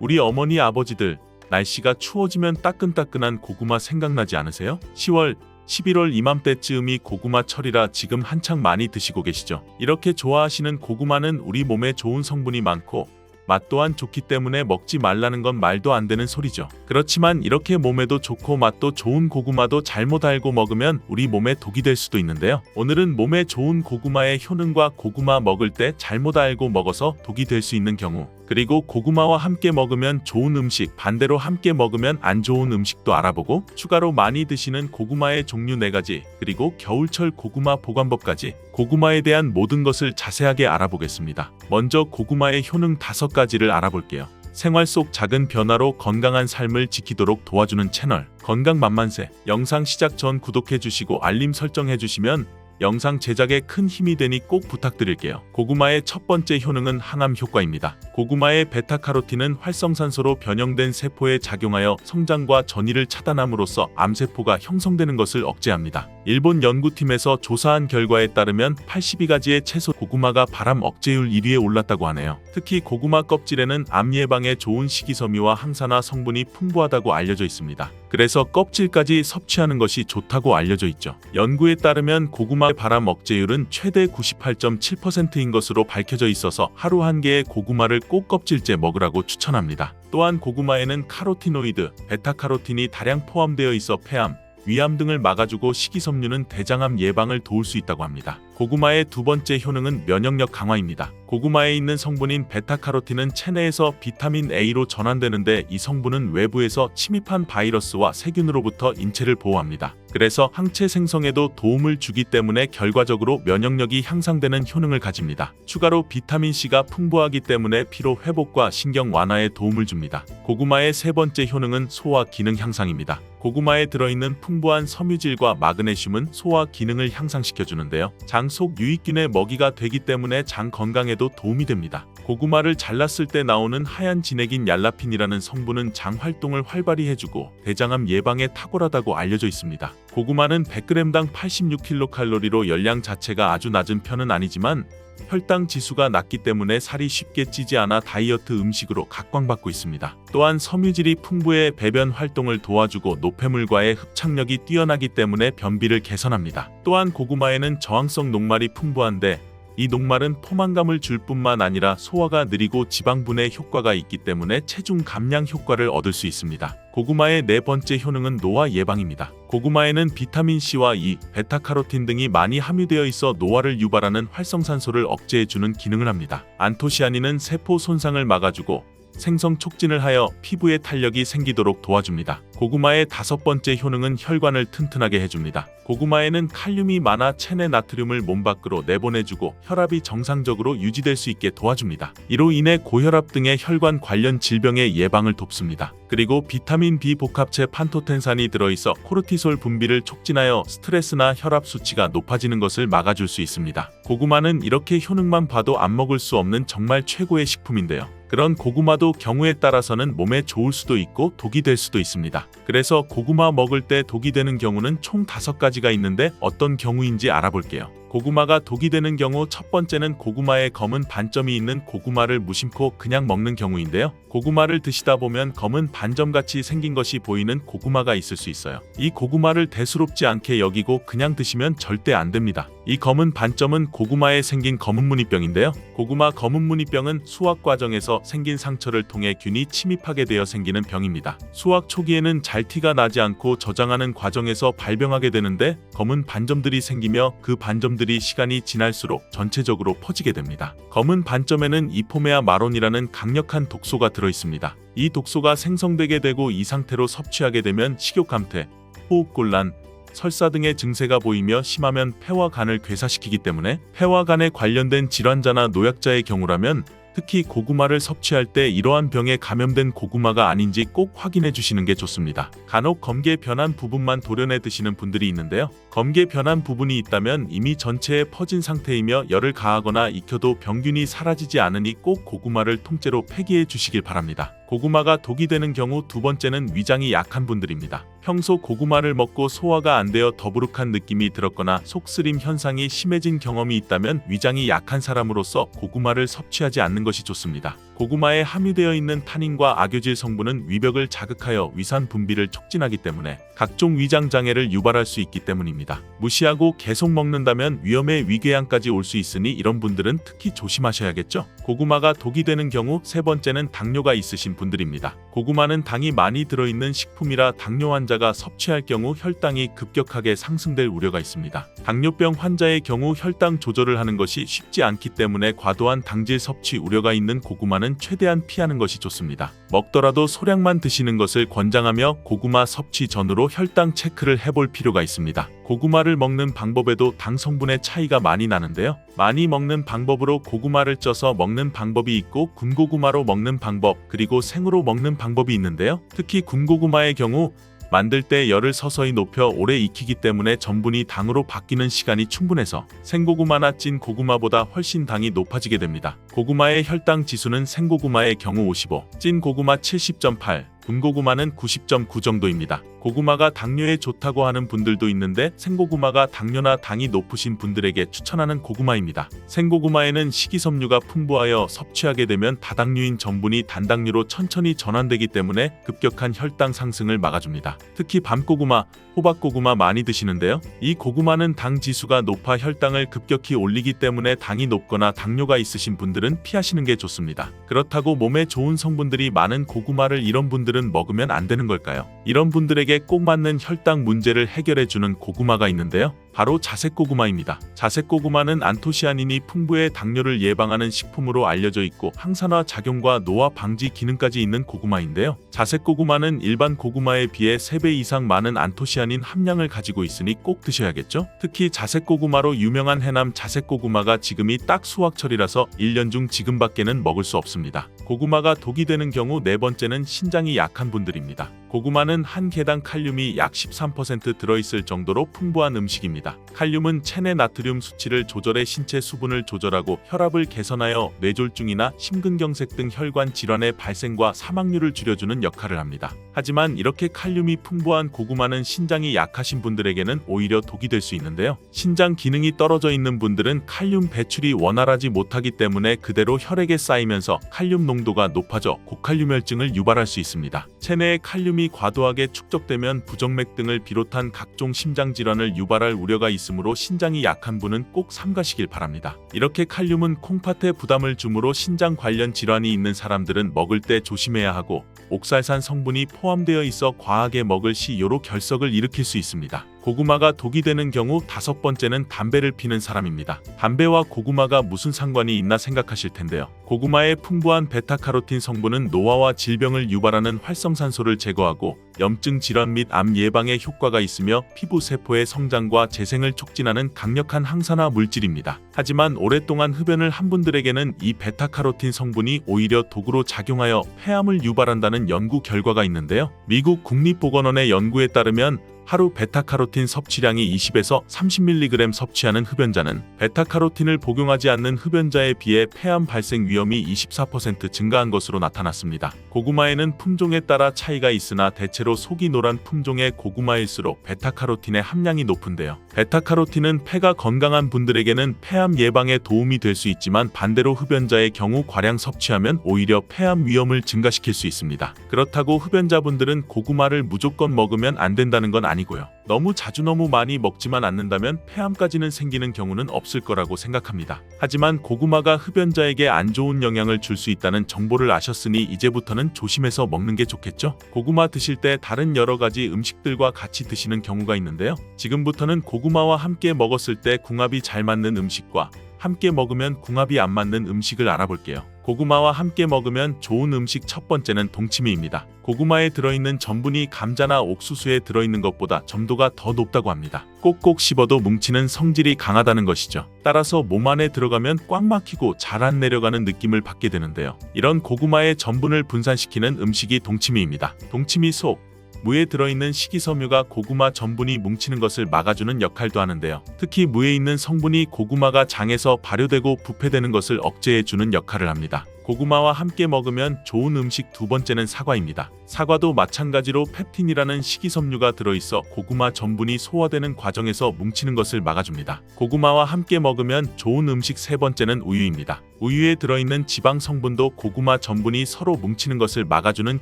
우리 어머니 아버지들 날씨가 추워지면 따끈따끈한 고구마 생각나지 않으세요? 10월, 11월 이맘때쯤이 고구마 철이라 지금 한창 많이 드시고 계시죠? 이렇게 좋아하시는 고구마는 우리 몸에 좋은 성분이 많고 맛 또한 좋기 때문에 먹지 말라는 건 말도 안 되는 소리죠. 그렇지만 이렇게 몸에도 좋고 맛도 좋은 고구마도 잘못 알고 먹으면 우리 몸에 독이 될 수도 있는데요. 오늘은 몸에 좋은 고구마의 효능과 고구마 먹을 때 잘못 알고 먹어서 독이 될 수 있는 경우, 그리고 고구마와 함께 먹으면 좋은 음식, 반대로 함께 먹으면 안 좋은 음식도 알아보고, 추가로 많이 드시는 고구마의 종류 4가지, 그리고 겨울철 고구마 보관법까지 고구마에 대한 모든 것을 자세하게 알아보겠습니다. 먼저 고구마의 효능 5가지를 알아볼게요. 생활 속 작은 변화로 건강한 삶을 지키도록 도와주는 채널 건강만만세, 영상 시작 전 구독해주시고 알림 설정해주시면 영상 제작에 큰 힘이 되니 꼭 부탁드릴게요. 고구마의 첫 번째 효능은 항암 효과입니다. 고구마의 베타카로틴은 활성산소로 변형된 세포에 작용하여 성장과 전이를 차단함으로써 암세포가 형성되는 것을 억제합니다. 일본 연구팀에서 조사한 결과에 따르면 82가지의 채소 고구마가 발암 억제율 1위에 올랐다고 하네요. 특히 고구마 껍질에는 암 예방에 좋은 식이섬유와 항산화 성분이 풍부하다고 알려져 있습니다. 그래서 껍질까지 섭취하는 것이 좋다고 알려져 있죠. 연구에 따르면 고구마 발암 억제율은 최대 98.7%인 것으로 밝혀져 있어서 하루 한 개의 고구마를 꼭 껍질째 먹으라고 추천합니다. 또한 고구마에는 카로티노이드, 베타카로틴이 다량 포함되어 있어 폐암, 위암 등을 막아주고 식이섬유는 대장암 예방을 도울 수 있다고 합니다. 고구마의 두 번째 효능은 면역력 강화입니다. 고구마에 있는 성분인 베타카로틴은 체내에서 비타민 A로 전환되는데 이 성분은 외부에서 침입한 바이러스와 세균으로부터 인체를 보호합니다. 그래서 항체 생성에도 도움을 주기 때문에 결과적으로 면역력이 향상되는 효능을 가집니다. 추가로 비타민C가 풍부하기 때문에 피로 회복과 신경 완화에 도움을 줍니다. 고구마의 세 번째 효능은 소화 기능 향상입니다. 고구마에 들어있는 풍부한 섬유질과 마그네슘은 소화 기능을 향상시켜주는데요. 장 속 유익균의 먹이가 되기 때문에 장 건강에도 도움이 됩니다. 고구마를 잘랐을 때 나오는 하얀 진액인 얄라핀이라는 성분은 장 활동을 활발히 해주고 대장암 예방에 탁월하다고 알려져 있습니다. 고구마는 100g당 86kcal로 열량 자체가 아주 낮은 편은 아니지만 혈당 지수가 낮기 때문에 살이 쉽게 찌지 않아 다이어트 음식으로 각광받고 있습니다. 또한 섬유질이 풍부해 배변 활동을 도와주고 노폐물과의 흡착력이 뛰어나기 때문에 변비를 개선합니다. 또한 고구마에는 저항성 녹말이 풍부한데 이 녹말은 포만감을 줄 뿐만 아니라 소화가 느리고 지방분해 효과가 있기 때문에 체중 감량 효과를 얻을 수 있습니다. 고구마의 네 번째 효능은 노화 예방입니다. 고구마에는 비타민C와 E, 베타카로틴 등이 많이 함유되어 있어 노화를 유발하는 활성산소를 억제해주는 기능을 합니다. 안토시아닌은 세포 손상을 막아주고 생성 촉진을 하여 피부에 탄력이 생기도록 도와줍니다. 고구마의 다섯 번째 효능은 혈관을 튼튼하게 해줍니다. 고구마에는 칼륨이 많아 체내 나트륨을 몸 밖으로 내보내주고 혈압이 정상적으로 유지될 수 있게 도와줍니다. 이로 인해 고혈압 등의 혈관 관련 질병의 예방을 돕습니다. 그리고 비타민 B 복합체 판토텐산이 들어있어 코르티솔 분비를 촉진하여 스트레스나 혈압 수치가 높아지는 것을 막아줄 수 있습니다. 고구마는 이렇게 효능만 봐도 안 먹을 수 없는 정말 최고의 식품인데요. 그런 고구마도 경우에 따라서는 몸에 좋을 수도 있고 독이 될 수도 있습니다. 그래서 고구마 먹을 때 독이 되는 경우는 총 5가지가 있는데 어떤 경우인지 알아볼게요. 고구마가 독이 되는 경우 첫 번째는 고구마에 검은 반점이 있는 고구마를 무심코 그냥 먹는 경우인데요. 고구마를 드시다 보면 검은 반점같이 생긴 것이 보이는 고구마가 있을 수 있어요. 이 고구마를 대수롭지 않게 여기고 그냥 드시면 절대 안 됩니다. 이 검은 반점은 고구마에 생긴 검은무늬병인데요. 고구마 검은무늬병은 수확 과정에서 생긴 상처를 통해 균이 침입하게 되어 생기는 병입니다. 수확 초기에는 잘 티가 나지 않고 저장하는 과정에서 발병하게 되는데 검은 반점들이 생기며 그 반점들이 시간이 지날수록 전체적으로 퍼지게 됩니다. 검은 반점에는 이포메아 마론이라는 강력한 독소가 들어있습니다. 이 독소가 생성되게 되고 이 상태로 섭취하게 되면 식욕감퇴, 호흡곤란, 설사 등의 증세가 보이며 심하면 폐와 간을 괴사시키기 때문에 폐와 간에 관련된 질환자나 노약자의 경우라면 특히 고구마를 섭취할 때 이러한 병에 감염된 고구마가 아닌지 꼭 확인해 주시는 게 좋습니다. 간혹 검게 변한 부분만 도려내 드시는 분들이 있는데요. 검게 변한 부분이 있다면 이미 전체에 퍼진 상태이며 열을 가하거나 익혀도 병균이 사라지지 않으니 꼭 고구마를 통째로 폐기해 주시길 바랍니다. 고구마가 독이 되는 경우 두 번째는 위장이 약한 분들입니다. 평소 고구마를 먹고 소화가 안 되어 더부룩한 느낌이 들었거나 속쓰림 현상이 심해진 경험이 있다면 위장이 약한 사람으로서 고구마를 섭취하지 않는 것이 좋습니다. 고구마에 함유되어 있는 타닌과 악효질 성분은 위벽을 자극하여 위산 분비를 촉진하기 때문에 각종 위장 장애를 유발할 수 있기 때문입니다. 무시하고 계속 먹는다면 위험의 위궤양까지 올 수 있으니 이런 분들은 특히 조심하셔야겠죠. 고구마가 독이 되는 경우 세 번째는 당뇨가 있으신 분들입니다. 고구마는 당이 많이 들어있는 식품이라 당뇨 환자가 섭취할 경우 혈당이 급격하게 상승될 우려가 있습니다. 당뇨병 환자의 경우 혈당 조절을 하는 것이 쉽지 않기 때문에 과도한 당질 섭취 우려가 있는 고구마는 최대한 피하는 것이 좋습니다. 먹더라도 소량만 드시는 것을 권장하며 고구마 섭취 전후로 혈당 체크를 해볼 필요가 있습니다. 고구마를 먹는 방법에도 당 성분의 차이가 많이 나는데요. 많이 먹는 방법으로 고구마를 쪄서 먹는 방법이 있고 군고구마로 먹는 방법, 그리고 생으로 먹는 방법이 있는데요. 특히 군고구마의 경우 만들 때 열을 서서히 높여 오래 익히기 때문에 전분이 당으로 바뀌는 시간이 충분해서 생고구마나 찐 고구마보다 훨씬 당이 높아지게 됩니다. 고구마의 혈당 지수는 생고구마의 경우 55, 찐 고구마 70.8, 군고구마는 90.9 정도입니다. 고구마가 당뇨에 좋다고 하는 분들도 있는데 생고구마가 당뇨나 당이 높으신 분들에게 추천하는 고구마입니다. 생고구마에는 식이섬유가 풍부하여 섭취하게 되면 다당류인 전분이 단당류로 천천히 전환되기 때문에 급격한 혈당 상승을 막아줍니다. 특히 밤고구마, 호박고구마 많이 드시는데요. 이 고구마는 당 지수가 높아 혈당을 급격히 올리기 때문에 당이 높거나 당뇨가 있으신 분들은 피하시는 게 좋습니다. 그렇다고 몸에 좋은 성분들이 많은 고구마를 이런 분들은 먹으면 안 되는 걸까요? 이런 분들에게 꼭 맞는 혈당 문제를 해결해주는 고구마가 있는데요. 바로 자색고구마입니다. 자색고구마는 안토시아닌이 풍부해 당뇨를 예방하는 식품으로 알려져 있고 항산화 작용과 노화 방지 기능까지 있는 고구마인데요. 자색고구마는 일반 고구마에 비해 3배 이상 많은 안토시아닌 함량을 가지고 있으니 꼭 드셔야겠죠? 특히 자색고구마로 유명한 해남 자색고구마가 지금이 딱 수확철이라서 1년 중 지금밖에는 먹을 수 없습니다. 고구마가 독이 되는 경우 네 번째는 신장이 약한 분들입니다. 고구마는 한 개당 칼륨이 약 13% 들어있을 정도로 풍부한 음식입니다. 칼륨은 체내 나트륨 수치를 조절해 신체 수분을 조절하고 혈압을 개선하여 뇌졸중이나 심근경색 등 혈관 질환의 발생과 사망률을 줄여주는 역할을 합니다. 하지만 이렇게 칼륨이 풍부한 고구마는 신장이 약하신 분들에게는 오히려 독이 될 수 있는데요. 신장 기능이 떨어져 있는 분들은 칼륨 배출이 원활하지 못하기 때문에 그대로 혈액에 쌓이면서 칼륨 농도가 높아져 고칼륨혈증을 유발할 수 있습니다. 체내에 칼륨이 과도하게 축적되면 부정맥 등을 비롯한 각종 심장 질환을 유발할 우려가 있으므로 신장이 약한 분은 꼭 삼가시길 바랍니다. 이렇게 칼륨은 콩팥에 부담을 주므로 신장 관련 질환이 있는 사람들은 먹을 때 조심해야 하고 옥살산 성분이 포함되어 있어 과하게 먹을 시 요로 결석을 일으킬 수 있습니다. 고구마가 독이 되는 경우 다섯 번째는 담배를 피는 사람입니다. 담배와 고구마가 무슨 상관이 있나 생각하실 텐데요. 고구마의 풍부한 베타카로틴 성분은 노화와 질병을 유발하는 활성산소를 제거하고 염증 질환 및 암 예방에 효과가 있으며 피부 세포의 성장과 재생을 촉진하는 강력한 항산화 물질입니다. 하지만 오랫동안 흡연을 한 분들에게는 이 베타카로틴 성분이 오히려 독으로 작용하여 폐암을 유발한다는 연구 결과가 있는데요. 미국 국립보건원의 연구에 따르면 하루 베타카로틴 섭취량이 20에서 30mg 섭취하는 흡연자는 베타카로틴을 복용하지 않는 흡연자에 비해 폐암 발생 위험이 24% 증가한 것으로 나타났습니다. 고구마에는 품종에 따라 차이가 있으나 대체로 속이 노란 품종의 고구마일수록 베타카로틴의 함량이 높은데요. 베타카로틴은 폐가 건강한 분들에게는 폐암 예방에 도움이 될 수 있지만 반대로 흡연자의 경우 과량 섭취하면 오히려 폐암 위험을 증가시킬 수 있습니다. 그렇다고 흡연자분들은 고구마를 무조건 먹으면 안 된다는 건 아니고요. 너무 자주 너무 많이 먹지만 않는다면 폐암까지는 생기는 경우는 없을 거라고 생각합니다. 하지만 고구마가 흡연자에게 안 좋은 영향을 줄 수 있다는 정보를 아셨으니 이제부터는 조심해서 먹는 게 좋겠죠? 고구마 드실 때 다른 여러 가지 음식들과 같이 드시는 경우가 있는데요. 지금부터는 고구마와 함께 먹었을 때 궁합이 잘 맞는 음식과 함께 먹으면 궁합이 안 맞는 음식을 알아볼게요. 고구마와 함께 먹으면 좋은 음식 첫 번째는 동치미입니다. 고구마에 들어있는 전분이 감자나 옥수수에 들어있는 것보다 점도가 더 높다고 합니다. 꼭꼭 씹어도 뭉치는 성질이 강하다는 것이죠. 따라서 몸 안에 들어가면 꽉 막히고 잘 안 내려가는 느낌을 받게 되는데요. 이런 고구마의 전분을 분산시키는 음식이 동치미입니다. 동치미 속 무에 들어있는 식이섬유가 고구마 전분이 뭉치는 것을 막아주는 역할도 하는데요. 특히 무에 있는 성분이 고구마가 장에서 발효되고 부패되는 것을 억제해주는 역할을 합니다. 고구마와 함께 먹으면 좋은 음식 두 번째는 사과입니다. 사과도 마찬가지로 펩틴이라는 식이섬유가 들어있어 고구마 전분이 소화되는 과정에서 뭉치는 것을 막아줍니다. 고구마와 함께 먹으면 좋은 음식 세 번째는 우유입니다. 우유에 들어있는 지방 성분도 고구마 전분이 서로 뭉치는 것을 막아주는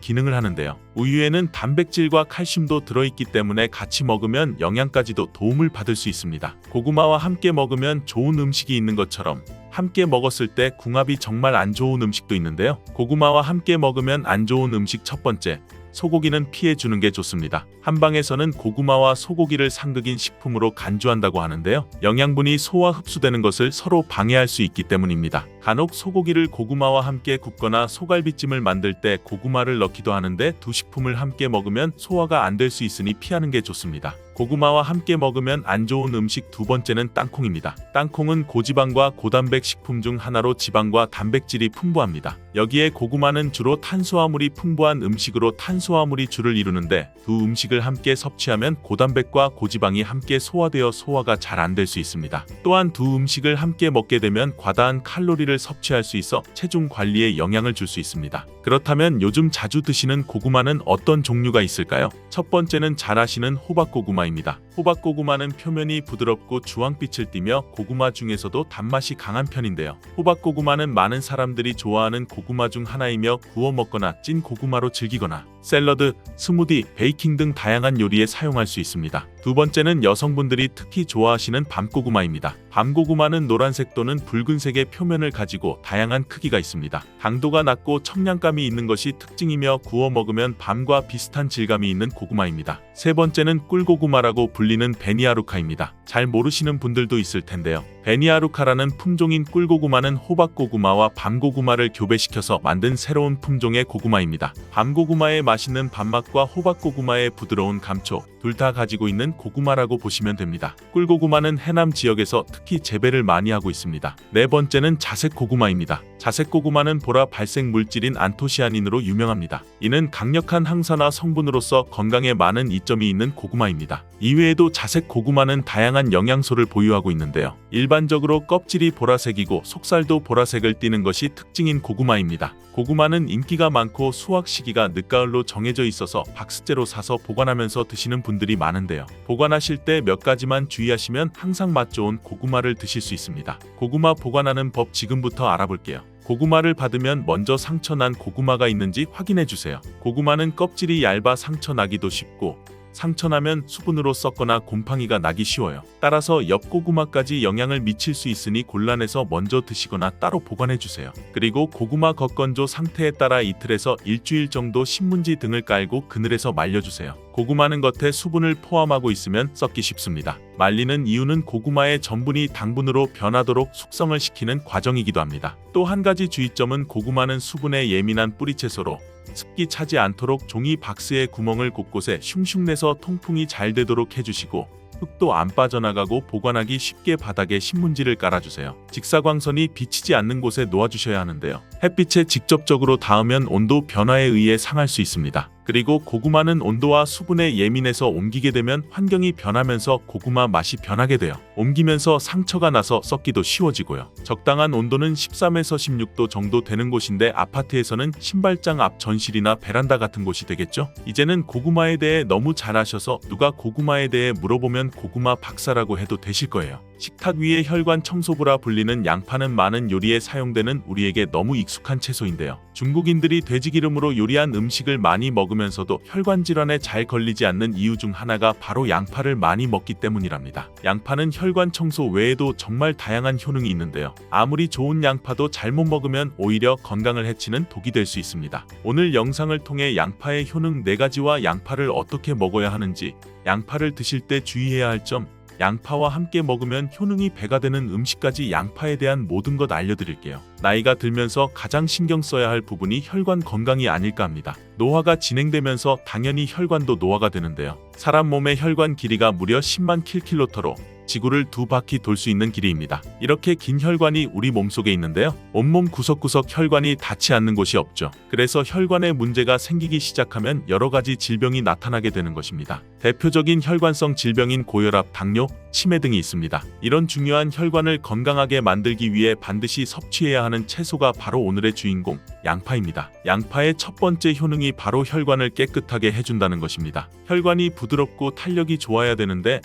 기능을 하는데요. 우유에는 단백질과 칼슘도 들어있기 때문에 같이 먹으면 영양까지도 도움을 받을 수 있습니다. 고구마와 함께 먹으면 좋은 음식이 있는 것처럼 함께 먹었을 때 궁합이 정말 안 좋은 음식도 있는데요. 고구마와 함께 먹으면 안 좋은 음식 첫 번째, 소고기는 피해주는 게 좋습니다. 한방에서는 고구마와 소고기를 상극인 식품으로 간주한다고 하는데요. 영양분이 소화 흡수되는 것을 서로 방해할 수 있기 때문입니다. 간혹 소고기를 고구마와 함께 굽거나 소갈비찜을 만들 때 고구마를 넣기도 하는데 두 식품을 함께 먹으면 소화가 안 될 수 있으니 피하는 게 좋습니다. 고구마와 함께 먹으면 안 좋은 음식 두 번째는 땅콩입니다. 땅콩은 고지방과 고단백 식품 중 하나로 지방과 단백질이 풍부합니다. 여기에 고구마는 주로 탄수화물이 풍부한 음식으로 탄수화물이 주를 이루는데 두 음식을 함께 섭취하면 고단백과 고지방이 함께 소화되어 소화가 잘 안 될 수 있습니다. 또한 두 음식을 함께 먹게 되면 과다한 칼로리를 섭취할 수 있어 체중 관리에 영향을 줄 수 있습니다. 그렇다면 요즘 자주 드시는 고구마는 어떤 종류가 있을까요? 첫 번째는 잘 아시는 호박고구마입니다. 호박고구마는 표면이 부드럽고 주황빛을 띠며 고구마 중에서도 단맛이 강한 편인데요. 호박고구마는 많은 사람들이 좋아하는 고구마 중 하나이며 구워 먹거나 찐 고구마로 즐기거나 샐러드, 스무디, 베이킹 등 다양한 요리에 사용할 수 있습니다. 두 번째는 여성분들이 특히 좋아하시는 밤고구마입니다. 밤고구마는 노란색 또는 붉은색의 표면을 가지고 다양한 크기가 있습니다. 당도가 낮고 청량감이 있는 것이 특징이며 구워 먹으면 밤과 비슷한 질감이 있는 고구마입니다. 세 번째는 꿀고구마라고 불리는 베니아루카입니다. 잘 모르시는 분들도 있을 텐데요. 베니아루카라는 품종인 꿀고구마는 호박고구마와 밤고구마를 교배시켜서 만든 새로운 품종의 고구마입니다. 밤고구마의 맛있는 밥맛과 호박고구마의 부드러운 감초, 둘 다 가지고 있는 고구마라고 보시면 됩니다. 꿀고구마는 해남 지역에서 특히 재배를 많이 하고 있습니다. 네 번째는 자색고구마입니다. 자색고구마는 보라 발색 물질인 안토시아닌으로 유명합니다. 이는 강력한 항산화 성분으로서 건강에 많은 이점이 있는 고구마입니다. 이외에도 자색고구마는 다양한 영양소를 보유하고 있는데요. 일반적으로 껍질이 보라색이고 속살도 보라색을 띠는 것이 특징인 고구마입니다. 고구마는 인기가 많고 수확 시기가 늦가을로 정해져 있어서 박스째로 사서 보관하면서 드시는 분들이 많은데요. 보관하실 때 몇 가지만 주의하시면 항상 맛 좋은 고구마를 드실 수 있습니다. 고구마 보관하는 법 지금부터 알아볼게요. 고구마를 받으면 먼저 상처 난 고구마가 있는지 확인해 주세요. 고구마는 껍질이 얇아 상처 나기도 쉽고 상처나면 수분으로 썩거나 곰팡이가 나기 쉬워요. 따라서 옆 고구마까지 영향을 미칠 수 있으니 골라내서 먼저 드시거나 따로 보관해주세요. 그리고 고구마 겉건조 상태에 따라 이틀에서 일주일 정도 신문지 등을 깔고 그늘에서 말려주세요. 고구마는 겉에 수분을 포함하고 있으면 썩기 쉽습니다. 말리는 이유는 고구마의 전분이 당분으로 변하도록 숙성을 시키는 과정이기도 합니다. 또 한 가지 주의점은 고구마는 수분에 예민한 뿌리채소로 습기 차지 않도록 종이 박스의 구멍을 곳곳에 슝슝 내서 통풍이 잘 되도록 해주시고 흙도 안 빠져나가고 보관하기 쉽게 바닥에 신문지를 깔아주세요. 직사광선이 비치지 않는 곳에 놓아주셔야 하는데요. 햇빛에 직접적으로 닿으면 온도 변화에 의해 상할 수 있습니다. 그리고 고구마는 온도와 수분에 예민해서 옮기게 되면 환경이 변하면서 고구마 맛이 변하게 돼요. 옮기면서 상처가 나서 썩기도 쉬워지고요. 적당한 온도는 13에서 16도 정도 되는 곳인데 아파트에서는 신발장 앞 전실이나 베란다 같은 곳이 되겠죠? 이제는 고구마에 대해 너무 잘 아셔서 누가 고구마에 대해 물어보면 고구마 박사라고 해도 되실 거예요. 식탁 위에 혈관 청소부라 불리는 양파는 많은 요리에 사용되는 우리에게 너무 익숙한 채소인데요. 중국인들이 돼지기름으로 요리한 음식을 많이 먹으면서도 혈관 질환에 잘 걸리지 않는 이유 중 하나가 바로 양파를 많이 먹기 때문이랍니다. 양파는 혈관 청소 외에도 정말 다양한 효능이 있는데요. 아무리 좋은 양파도 잘못 먹으면 오히려 건강을 해치는 독이 될 수 있습니다. 오늘 영상을 통해 양파의 효능 4가지와 양파를 어떻게 먹어야 하는지, 양파를 드실 때 주의해야 할 점, 양파와 함께 먹으면 효능이 배가 되는 음식까지 양파에 대한 모든 것 알려드릴게요. 나이가 들면서 가장 신경 써야 할 부분이 혈관 건강이 아닐까 합니다. 노화가 진행되면서 당연히 혈관도 노화가 되는데요. 사람 몸의 혈관 길이가 무려 10만 킬로미터로 지구를 2바퀴 돌 수 있는 길이입니다. 이렇게 긴 혈관이 우리 몸속에 있는데요. 온몸 구석구석 혈관이 닿지 않는 곳이 없죠. 그래서 혈관에 문제가 생기기 시작하면 여러 가지 질병이 나타나게 되는 것입니다. 대표적인 혈관성 질병인 고혈압, 당뇨, 치매 등이 있습니다. 이런 중요한 혈관을 건강하게 만들기 위해 반드시 섭취해야 하는 채소가 바로 오늘의 주인공, 양파입니다. 양파의 첫 번째 효능이 바로 혈관을 깨끗하게 해준다는 것입니다. 혈관이 부드럽고 탄력이 좋아야 되는데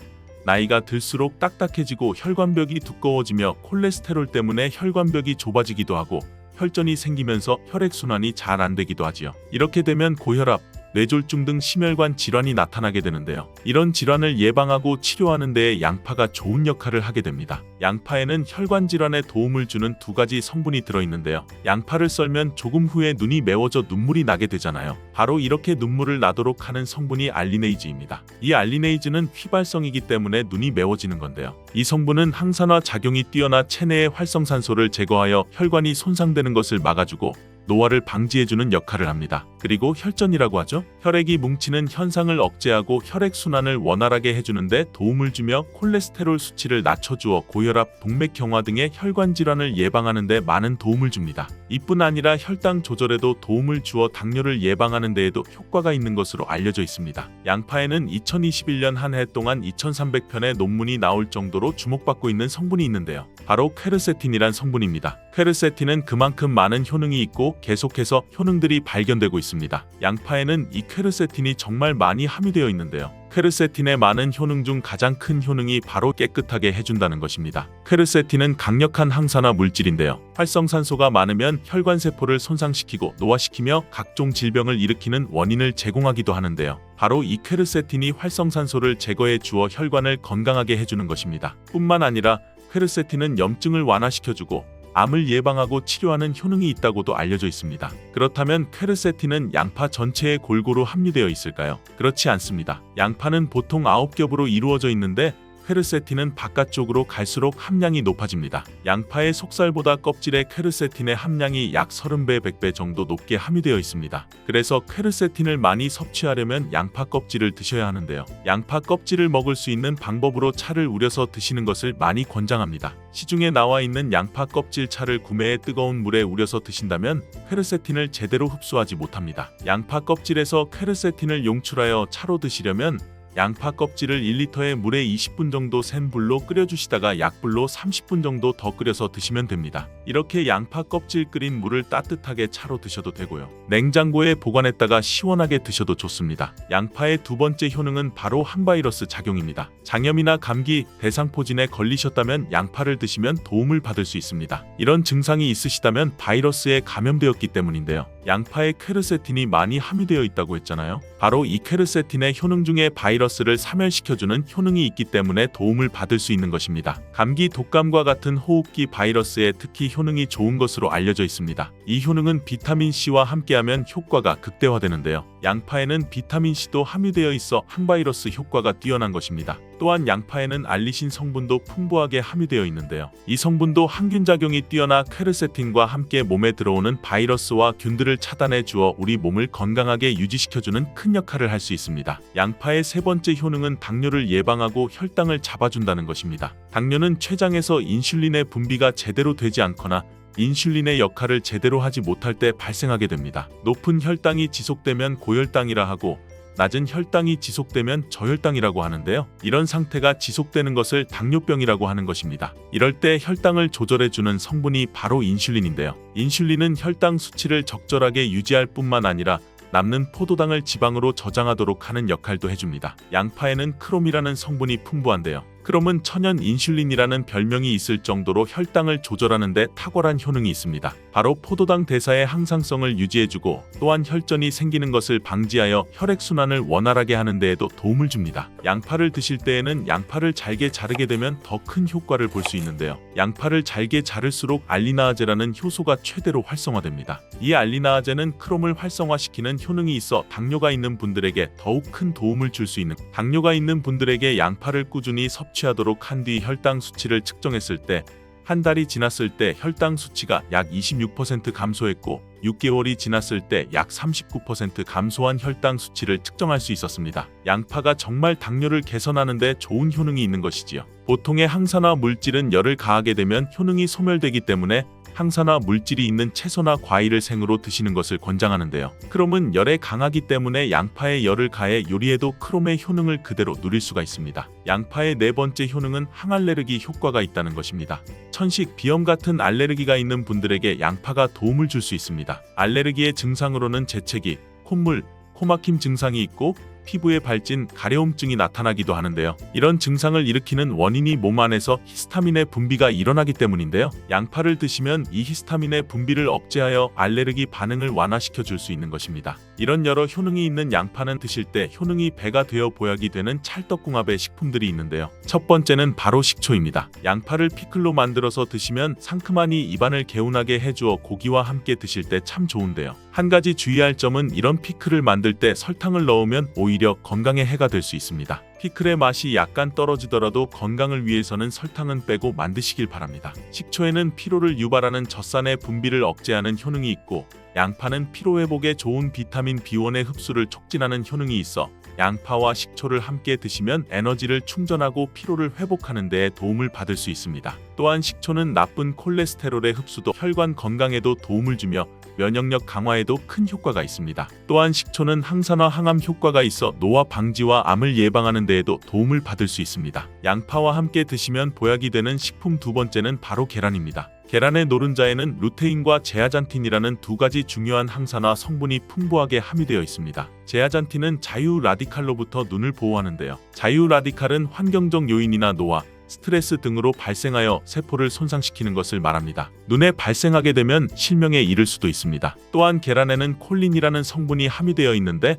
나이가 들수록 딱딱해지고 혈관벽이 두꺼워지며 콜레스테롤 때문에 혈관벽이 좁아지기도 하고 혈전이 생기면서 혈액순환이 잘 안 되기도 하지요. 이렇게 되면 고혈압, 뇌졸중 등 심혈관 질환이 나타나게 되는데요. 이런 질환을 예방하고 치료하는 데에 양파가 좋은 역할을 하게 됩니다. 양파에는 혈관 질환에 도움을 주는 2가지 성분이 들어있는데요. 양파를 썰면 조금 후에 눈이 매워져 눈물이 나게 되잖아요. 바로 이렇게 눈물을 나도록 하는 성분이 알리네이즈입니다. 이 알리네이즈는 휘발성이기 때문에 눈이 매워지는 건데요. 이 성분은 항산화 작용이 뛰어나 체내의 활성산소를 제거하여 혈관이 손상되는 것을 막아주고 노화를 방지해주는 역할을 합니다. 그리고 혈전이라고 하죠. 혈액이 뭉치는 현상을 억제하고 혈액순환을 원활하게 해주는데 도움을 주며 콜레스테롤 수치를 낮춰주어 고혈압, 동맥경화 등의 혈관 질환을 예방하는 데 많은 도움을 줍니다. 이뿐 아니라 혈당 조절에도 도움을 주어 당뇨를 예방하는 데에도 효과가 있는 것으로 알려져 있습니다. 양파에는 2021년 한 해 동안 2300편의 논문이 나올 정도로 주목받고 있는 성분이 있는데요. 바로 퀘르세틴이란 성분입니다. 퀘르세틴은 그만큼 많은 효능이 있고 계속해서 효능들이 발견되고 있습니다. 양파에는 이 퀘르세틴이 정말 많이 함유되어 있는데요. 퀘르세틴의 많은 효능 중 가장 큰 효능이 바로 깨끗하게 해준다는 것입니다. 퀘르세틴은 강력한 항산화 물질인데요. 활성산소가 많으면 혈관세포를 손상시키고 노화시키며 각종 질병을 일으키는 원인을 제공하기도 하는데요. 바로 이 퀘르세틴이 활성산소를 제거해 주어 혈관을 건강하게 해주는 것입니다. 뿐만 아니라 퀘르세틴은 염증을 완화시켜주고 암을 예방하고 치료하는 효능이 있다고도 알려져 있습니다. 그렇다면 퀘르세틴은 양파 전체에 골고루 함유되어 있을까요? 그렇지 않습니다. 양파는 보통 9겹으로 이루어져 있는데 퀘르세틴은 바깥쪽으로 갈수록 함량이 높아집니다. 양파의 속살보다 껍질의 퀘르세틴의 함량이 약 30배, 100배 정도 높게 함유되어 있습니다. 그래서 퀘르세틴을 많이 섭취하려면 양파 껍질을 드셔야 하는데요. 양파 껍질을 먹을 수 있는 방법으로 차를 우려서 드시는 것을 많이 권장합니다. 시중에 나와 있는 양파 껍질 차를 구매해 뜨거운 물에 우려서 드신다면 퀘르세틴을 제대로 흡수하지 못합니다. 양파 껍질에서 퀘르세틴을 용출하여 차로 드시려면 양파 껍질을 1리터의 물에 20분 정도 센 불로 끓여주시다가 약불로 30분 정도 더 끓여서 드시면 됩니다. 이렇게 양파 껍질 끓인 물을 따뜻하게 차로 드셔도 되고요. 냉장고에 보관했다가 시원하게 드셔도 좋습니다. 양파의 2번째 효능은 바로 항바이러스 작용입니다. 장염이나 감기, 대상포진에 걸리셨다면 양파를 드시면 도움을 받을 수 있습니다. 이런 증상이 있으시다면 바이러스에 감염되었기 때문인데요. 양파에 퀘르세틴이 많이 함유되어 있다고 했잖아요. 바로 이 퀘르세틴의 효능 중에 바이러스를 사멸시켜주는 효능이 있기 때문에 도움을 받을 수 있는 것입니다. 감기, 독감과 같은 호흡기 바이러스에 특히 효능이 좋은 것으로 알려져 있습니다. 이 효능은 비타민C와 함께하면 효과가 극대화되는데요. 양파에는 비타민C도 함유되어 있어 항바이러스 효과가 뛰어난 것입니다. 또한 양파에는 알리신 성분도 풍부하게 함유되어 있는데요. 이 성분도 항균작용이 뛰어나 퀘르세틴과 함께 몸에 들어오는 바이러스와 균들을 차단해 주어 우리 몸을 건강하게 유지시켜주는 큰 역할을 할 수 있습니다. 양파의 3번째 효능은 당뇨를 예방하고 혈당을 잡아준다는 것입니다. 당뇨는 췌장에서 인슐린의 분비가 제대로 되지 않거나 인슐린의 역할을 제대로 하지 못할 때 발생하게 됩니다. 높은 혈당이 지속되면 고혈당이라 하고 낮은 혈당이 지속되면 저혈당이라고 하는데요. 이런 상태가 지속되는 것을 당뇨병이라고 하는 것입니다. 이럴 때 혈당을 조절해주는 성분이 바로 인슐린인데요. 인슐린은 혈당 수치를 적절하게 유지할 뿐만 아니라 남는 포도당을 지방으로 저장하도록 하는 역할도 해줍니다. 양파에는 크롬이라는 성분이 풍부한데요. 크롬은 천연 인슐린이라는 별명이 있을 정도로 혈당을 조절하는 데 탁월한 효능이 있습니다. 바로 포도당 대사의 항상성을 유지해주고 또한 혈전이 생기는 것을 방지하여 혈액순환을 원활하게 하는 데에도 도움을 줍니다. 양파를 드실 때에는 양파를 잘게 자르게 되면 더 큰 효과를 볼 수 있는데요. 양파를 잘게 자를수록 알리나아제라는 효소가 최대로 활성화됩니다. 이 알리나아제는 크롬을 활성화시키는 효능이 있어 당뇨가 있는 분들에게 더욱 큰 도움을 줄 수 있는 당뇨가 있는 분들에게 양파를 꾸준히 섭취하도록 한 뒤 혈당 수치를 측정했을 때 한 달이 지났을 때 혈당 수치가 약 26% 감소했고 6개월이 지났을 때 약 39% 감소한 혈당 수치를 측정할 수 있었습니다. 양파가 정말 당뇨를 개선하는 데 좋은 효능이 있는 것이지요. 보통의 항산화 물질은 열을 가하게 되면 효능이 소멸되기 때문에 항산화 물질이 있는 채소나 과일을 생으로 드시는 것을 권장하는데요. 크롬은 열에 강하기 때문에 양파에 열을 가해 요리에도 크롬의 효능을 그대로 누릴 수가 있습니다. 양파의 네 번째 효능은 항알레르기 효과가 있다는 것입니다. 천식, 비염 같은 알레르기가 있는 분들에게 양파가 도움을 줄 수 있습니다. 알레르기의 증상으로는 재채기, 콧물, 코막힘 증상이 있고 피부에 발진, 가려움증이 나타나기도 하는데요. 이런 증상을 일으키는 원인이 몸 안에서 히스타민의 분비가 일어나기 때문인데요. 양파를 드시면 이 히스타민의 분비를 억제하여 알레르기 반응을 완화시켜 줄 수 있는 것입니다. 이런 여러 효능이 있는 양파는 드실 때 효능이 배가 되어 보약이 되는 찰떡궁합의 식품들이 있는데요. 첫 번째는 바로 식초입니다. 양파를 피클로 만들어서 드시면 상큼하니 입안을 개운하게 해주어 고기와 함께 드실 때 참 좋은데요. 한 가지 주의할 점은 이런 피클을 만들 때 설탕을 넣으면 오히려 건강에 해가 될 수 있습니다. 피클의 맛이 약간 떨어지더라도 건강을 위해서는 설탕은 빼고 만드시길 바랍니다. 식초에는 피로를 유발하는 젖산의 분비를 억제하는 효능이 있고 양파는 피로회복에 좋은 비타민 B1의 흡수를 촉진하는 효능이 있어 양파와 식초를 함께 드시면 에너지를 충전하고 피로를 회복하는 데 도움을 받을 수 있습니다. 또한 식초는 나쁜 콜레스테롤의 흡수도 혈관 건강에도 도움을 주며 면역력 강화에도 큰 효과가 있습니다. 또한 식초는 항산화 항암 효과가 있어 노화 방지와 암을 예방하는 데에도 도움을 받을 수 있습니다. 양파와 함께 드시면 보약이 되는 식품 두 번째는 바로 계란입니다. 계란의 노른자에는 루테인과 제아잔틴이라는 두 가지 중요한 항산화 성분이 풍부하게 함유되어 있습니다. 제아잔틴은 자유 라디칼로부터 눈을 보호하는데요. 자유 라디칼은 환경적 요인이나 노화, 스트레스 등으로 발생하여 세포를 손상시키는 것을 말합니다. 눈에 발생하게 되면 실명에 이를 수도 있습니다. 또한 계란에는 콜린이라는 성분이 함유되어 있는데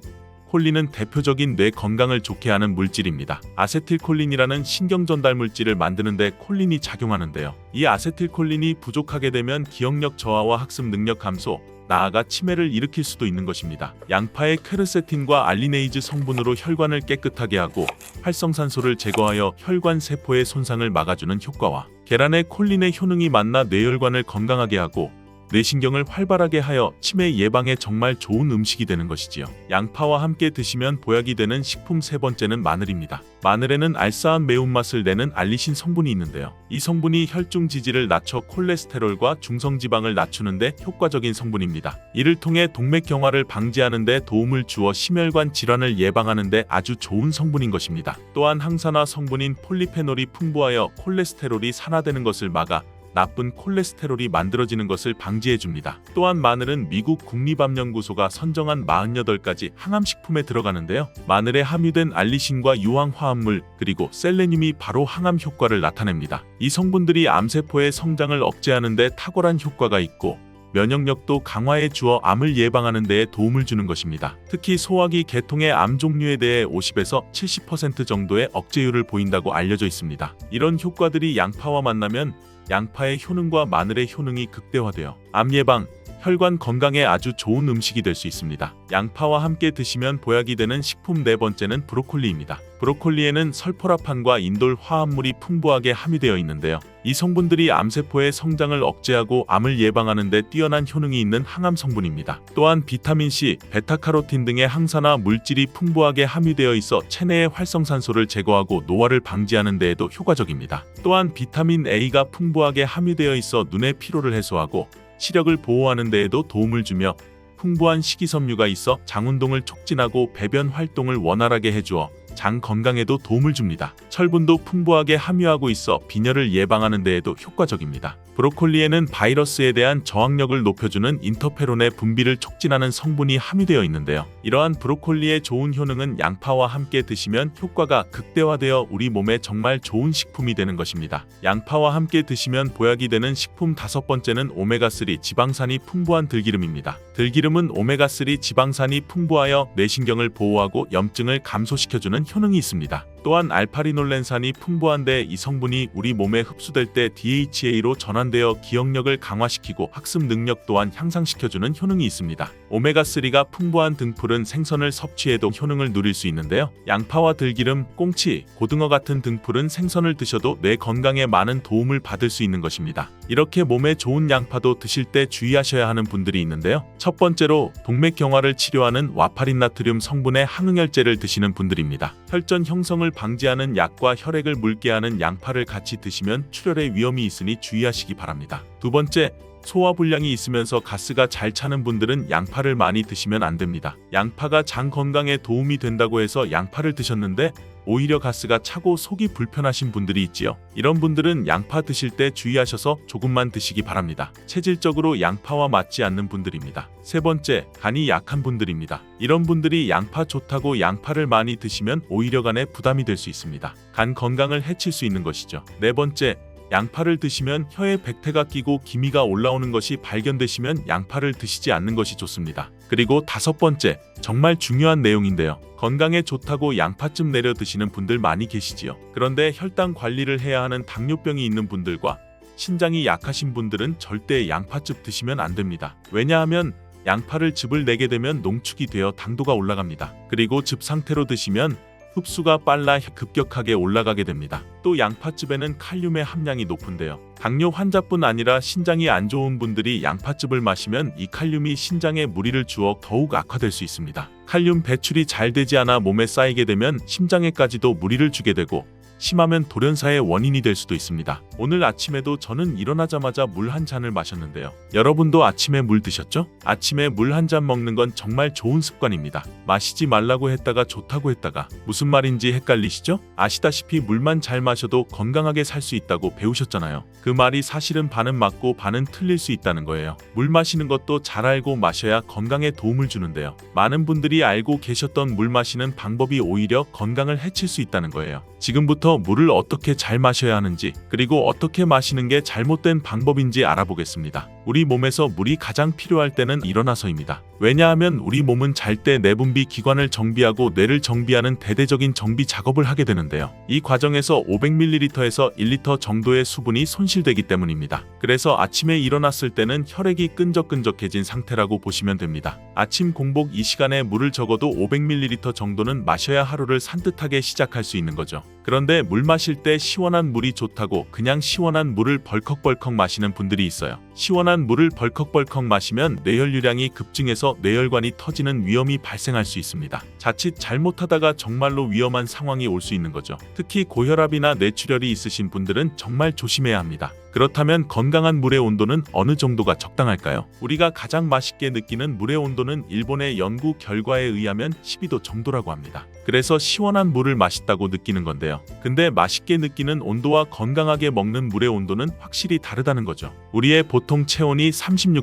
콜린은 대표적인 뇌 건강을 좋게 하는 물질입니다. 아세틸콜린이라는 신경전달 물질을 만드는데 콜린이 작용하는데요. 이 아세틸콜린이 부족하게 되면 기억력 저하와 학습 능력 감소, 나아가 치매를 일으킬 수도 있는 것입니다. 양파의 퀘르세틴과 알리네이즈 성분으로 혈관을 깨끗하게 하고 활성산소를 제거하여 혈관 세포의 손상을 막아주는 효과와 계란의 콜린의 효능이 만나 뇌혈관을 건강하게 하고 뇌신경을 활발하게 하여 치매 예방에 정말 좋은 음식이 되는 것이지요. 양파와 함께 드시면 보약이 되는 식품 세 번째는 마늘입니다. 마늘에는 알싸한 매운맛을 내는 알리신 성분이 있는데요. 이 성분이 혈중 지지를 낮춰 콜레스테롤과 중성지방을 낮추는 데 효과적인 성분입니다. 이를 통해 동맥경화를 방지하는 데 도움을 주어 심혈관 질환을 예방하는 데 아주 좋은 성분인 것입니다. 또한 항산화 성분인 폴리페놀이 풍부하여 콜레스테롤이 산화되는 것을 막아 나쁜 콜레스테롤이 만들어지는 것을 방지해줍니다. 또한 마늘은 미국 국립암연구소가 선정한 48가지 항암식품에 들어가는데요. 마늘에 함유된 알리신과 유황화합물 그리고 셀레늄이 바로 항암 효과를 나타냅니다. 이 성분들이 암세포의 성장을 억제하는 데 탁월한 효과가 있고 면역력도 강화해 주어 암을 예방하는 데에 도움을 주는 것입니다. 특히 소화기 계통의 암 종류에 대해 50에서 70% 정도의 억제율을 보인다고 알려져 있습니다. 이런 효과들이 양파와 만나면 양파의 효능과 마늘의 효능이 극대화되어 암 예방, 혈관 건강에 아주 좋은 음식이 될 수 있습니다. 양파와 함께 드시면 보약이 되는 식품 네 번째는 브로콜리입니다. 브로콜리에는 설포라판과 인돌 화합물이 풍부하게 함유되어 있는데요. 이 성분들이 암세포의 성장을 억제하고 암을 예방하는 데 뛰어난 효능이 있는 항암 성분입니다. 또한 비타민C, 베타카로틴 등의 항산화 물질이 풍부하게 함유되어 있어 체내의 활성산소를 제거하고 노화를 방지하는 데에도 효과적입니다. 또한 비타민 A가 풍부하게 함유되어 있어 눈의 피로를 해소하고 시력을 보호하는 데에도 도움을 주며 풍부한 식이섬유가 있어 장 운동을 촉진하고 배변 활동을 원활하게 해주어 장 건강에도 도움을 줍니다. 철분도 풍부하게 함유하고 있어 빈혈을 예방하는 데에도 효과적입니다. 브로콜리에는 바이러스에 대한 저항력을 높여주는 인터페론의 분비를 촉진하는 성분이 함유되어 있는데요. 이러한 브로콜리의 좋은 효능은 양파와 함께 드시면 효과가 극대화되어 우리 몸에 정말 좋은 식품이 되는 것입니다. 양파와 함께 드시면 보약이 되는 식품 다섯 번째는 오메가3 지방산이 풍부한 들기름입니다. 들기름은 오메가3 지방산이 풍부하여 뇌신경을 보호하고 염증을 감소시켜주는 효능이 있습니다. 또한 알파리놀렌산이 풍부한데 이 성분이 우리 몸에 흡수될 때 DHA로 전환되어 기억력을 강화시키고 학습 능력 또한 향상시켜주는 효능이 있습니다. 오메가3가 풍부한 등푸른 생선을 섭취해도 효능을 누릴 수 있는데요. 양파와 들기름, 꽁치, 고등어 같은 등푸른 생선을 드셔도 뇌 건강에 많은 도움을 받을 수 있는 것입니다. 이렇게 몸에 좋은 양파도 드실 때 주의하셔야 하는 분들이 있는데요. 첫 번째로 동맥경화를 치료하는 와파린 나트륨 성분의 항응혈제를 드시는 분들입니다. 혈전 형성을 방지하는 약과 혈액을 묽게 하는 양파를 같이 드시면 출혈의 위험이 있으니 주의하시기 바랍니다. 두 번째, 소화불량이 있으면서 가스가 잘 차는 분들은 양파를 많이 드시면 안 됩니다. 양파가 장 건강에 도움이 된다고 해서 양파를 드셨는데 오히려 가스가 차고 속이 불편하신 분들이 있지요. 이런 분들은 양파 드실 때 주의하셔서 조금만 드시기 바랍니다. 체질적으로 양파와 맞지 않는 분들입니다. 세 번째, 간이 약한 분들입니다. 이런 분들이 양파 좋다고 양파를 많이 드시면 오히려 간에 부담이 될 수 있습니다. 간 건강을 해칠 수 있는 것이죠. 네 번째, 양파를 드시면 혀에 백태가 끼고 기미가 올라오는 것이 발견되시면 양파를 드시지 않는 것이 좋습니다. 그리고 다섯 번째, 정말 중요한 내용인데요. 건강에 좋다고 양파즙 내려 드시는 분들 많이 계시지요. 그런데 혈당 관리를 해야 하는 당뇨병이 있는 분들과 신장이 약하신 분들은 절대 양파즙 드시면 안 됩니다. 왜냐하면 양파를 즙을 내게 되면 농축이 되어 당도가 올라갑니다. 그리고 즙 상태로 드시면 흡수가 빨라 급격하게 올라가게 됩니다. 또 양파즙에는 칼륨의 함량이 높은데요. 당뇨 환자뿐 아니라 신장이 안 좋은 분들이 양파즙을 마시면 이 칼륨이 신장에 무리를 주어 더욱 악화될 수 있습니다. 칼륨 배출이 잘 되지 않아 몸에 쌓이게 되면 심장에까지도 무리를 주게 되고 심하면 돌연사의 원인이 될 수도 있습니다. 오늘 아침에도 저는 일어나자마자 물 한 잔을 마셨는데요. 여러분도 아침에 물 드셨죠? 아침에 물 한 잔 먹는 건 정말 좋은 습관입니다. 마시지 말라고 했다가 좋다고 했다가 무슨 말인지 헷갈리시죠? 아시다시피 물만 잘 마셔도 건강하게 살 수 있다고 배우셨잖아요. 그 말이 사실은 반은 맞고 반은 틀릴 수 있다는 거예요. 물 마시는 것도 잘 알고 마셔야 건강에 도움을 주는데요. 많은 분들이 알고 계셨던 물 마시는 방법이 오히려 건강을 해칠 수 있다는 거예요. 지금부터 물을 어떻게 잘 마셔야 하는지 그리고 어떻게 마시는 게 잘못된 방법인지 알아보겠습니다. 우리 몸에서 물이 가장 필요할 때는 일어나서입니다. 왜냐하면 우리 몸은 잘 때 내분비 기관을 정비하고 뇌를 정비하는 대대적인 정비 작업을 하게 되는데요. 이 과정에서 500ml에서 1리터 정도의 수분이 손실되기 때문입니다. 그래서 아침에 일어났을 때는 혈액이 끈적끈적해진 상태라고 보시면 됩니다. 아침 공복 이 시간에 물을 적어도 500ml 정도는 마셔야 하루를 산뜻하게 시작할 수 있는 거죠. 그런데 물 마실 때 시원한 물이 좋다고 그냥 시원한 물을 벌컥벌컥 마시는 분들이 있어요. 시원한 물을 벌컥벌컥 마시면 뇌혈류량이 급증해서 뇌혈관이 터지는 위험이 발생할 수 있습니다. 자칫 잘못하다가 정말로 위험한 상황이 올 수 있는 거죠. 특히 고혈압이나 뇌출혈이 있으신 분들은 정말 조심해야 합니다. 그렇다면 건강한 물의 온도는 어느 정도가 적당할까요? 우리가 가장 맛있게 느끼는 물의 온도는 일본의 연구 결과에 의하면 12도 정도라고 합니다. 그래서 시원한 물을 맛있다고 느끼는 건데요. 근데 맛있게 느끼는 온도와 건강하게 먹는 물의 온도는 확실히 다르다는 거죠. 우리의 보통 체온이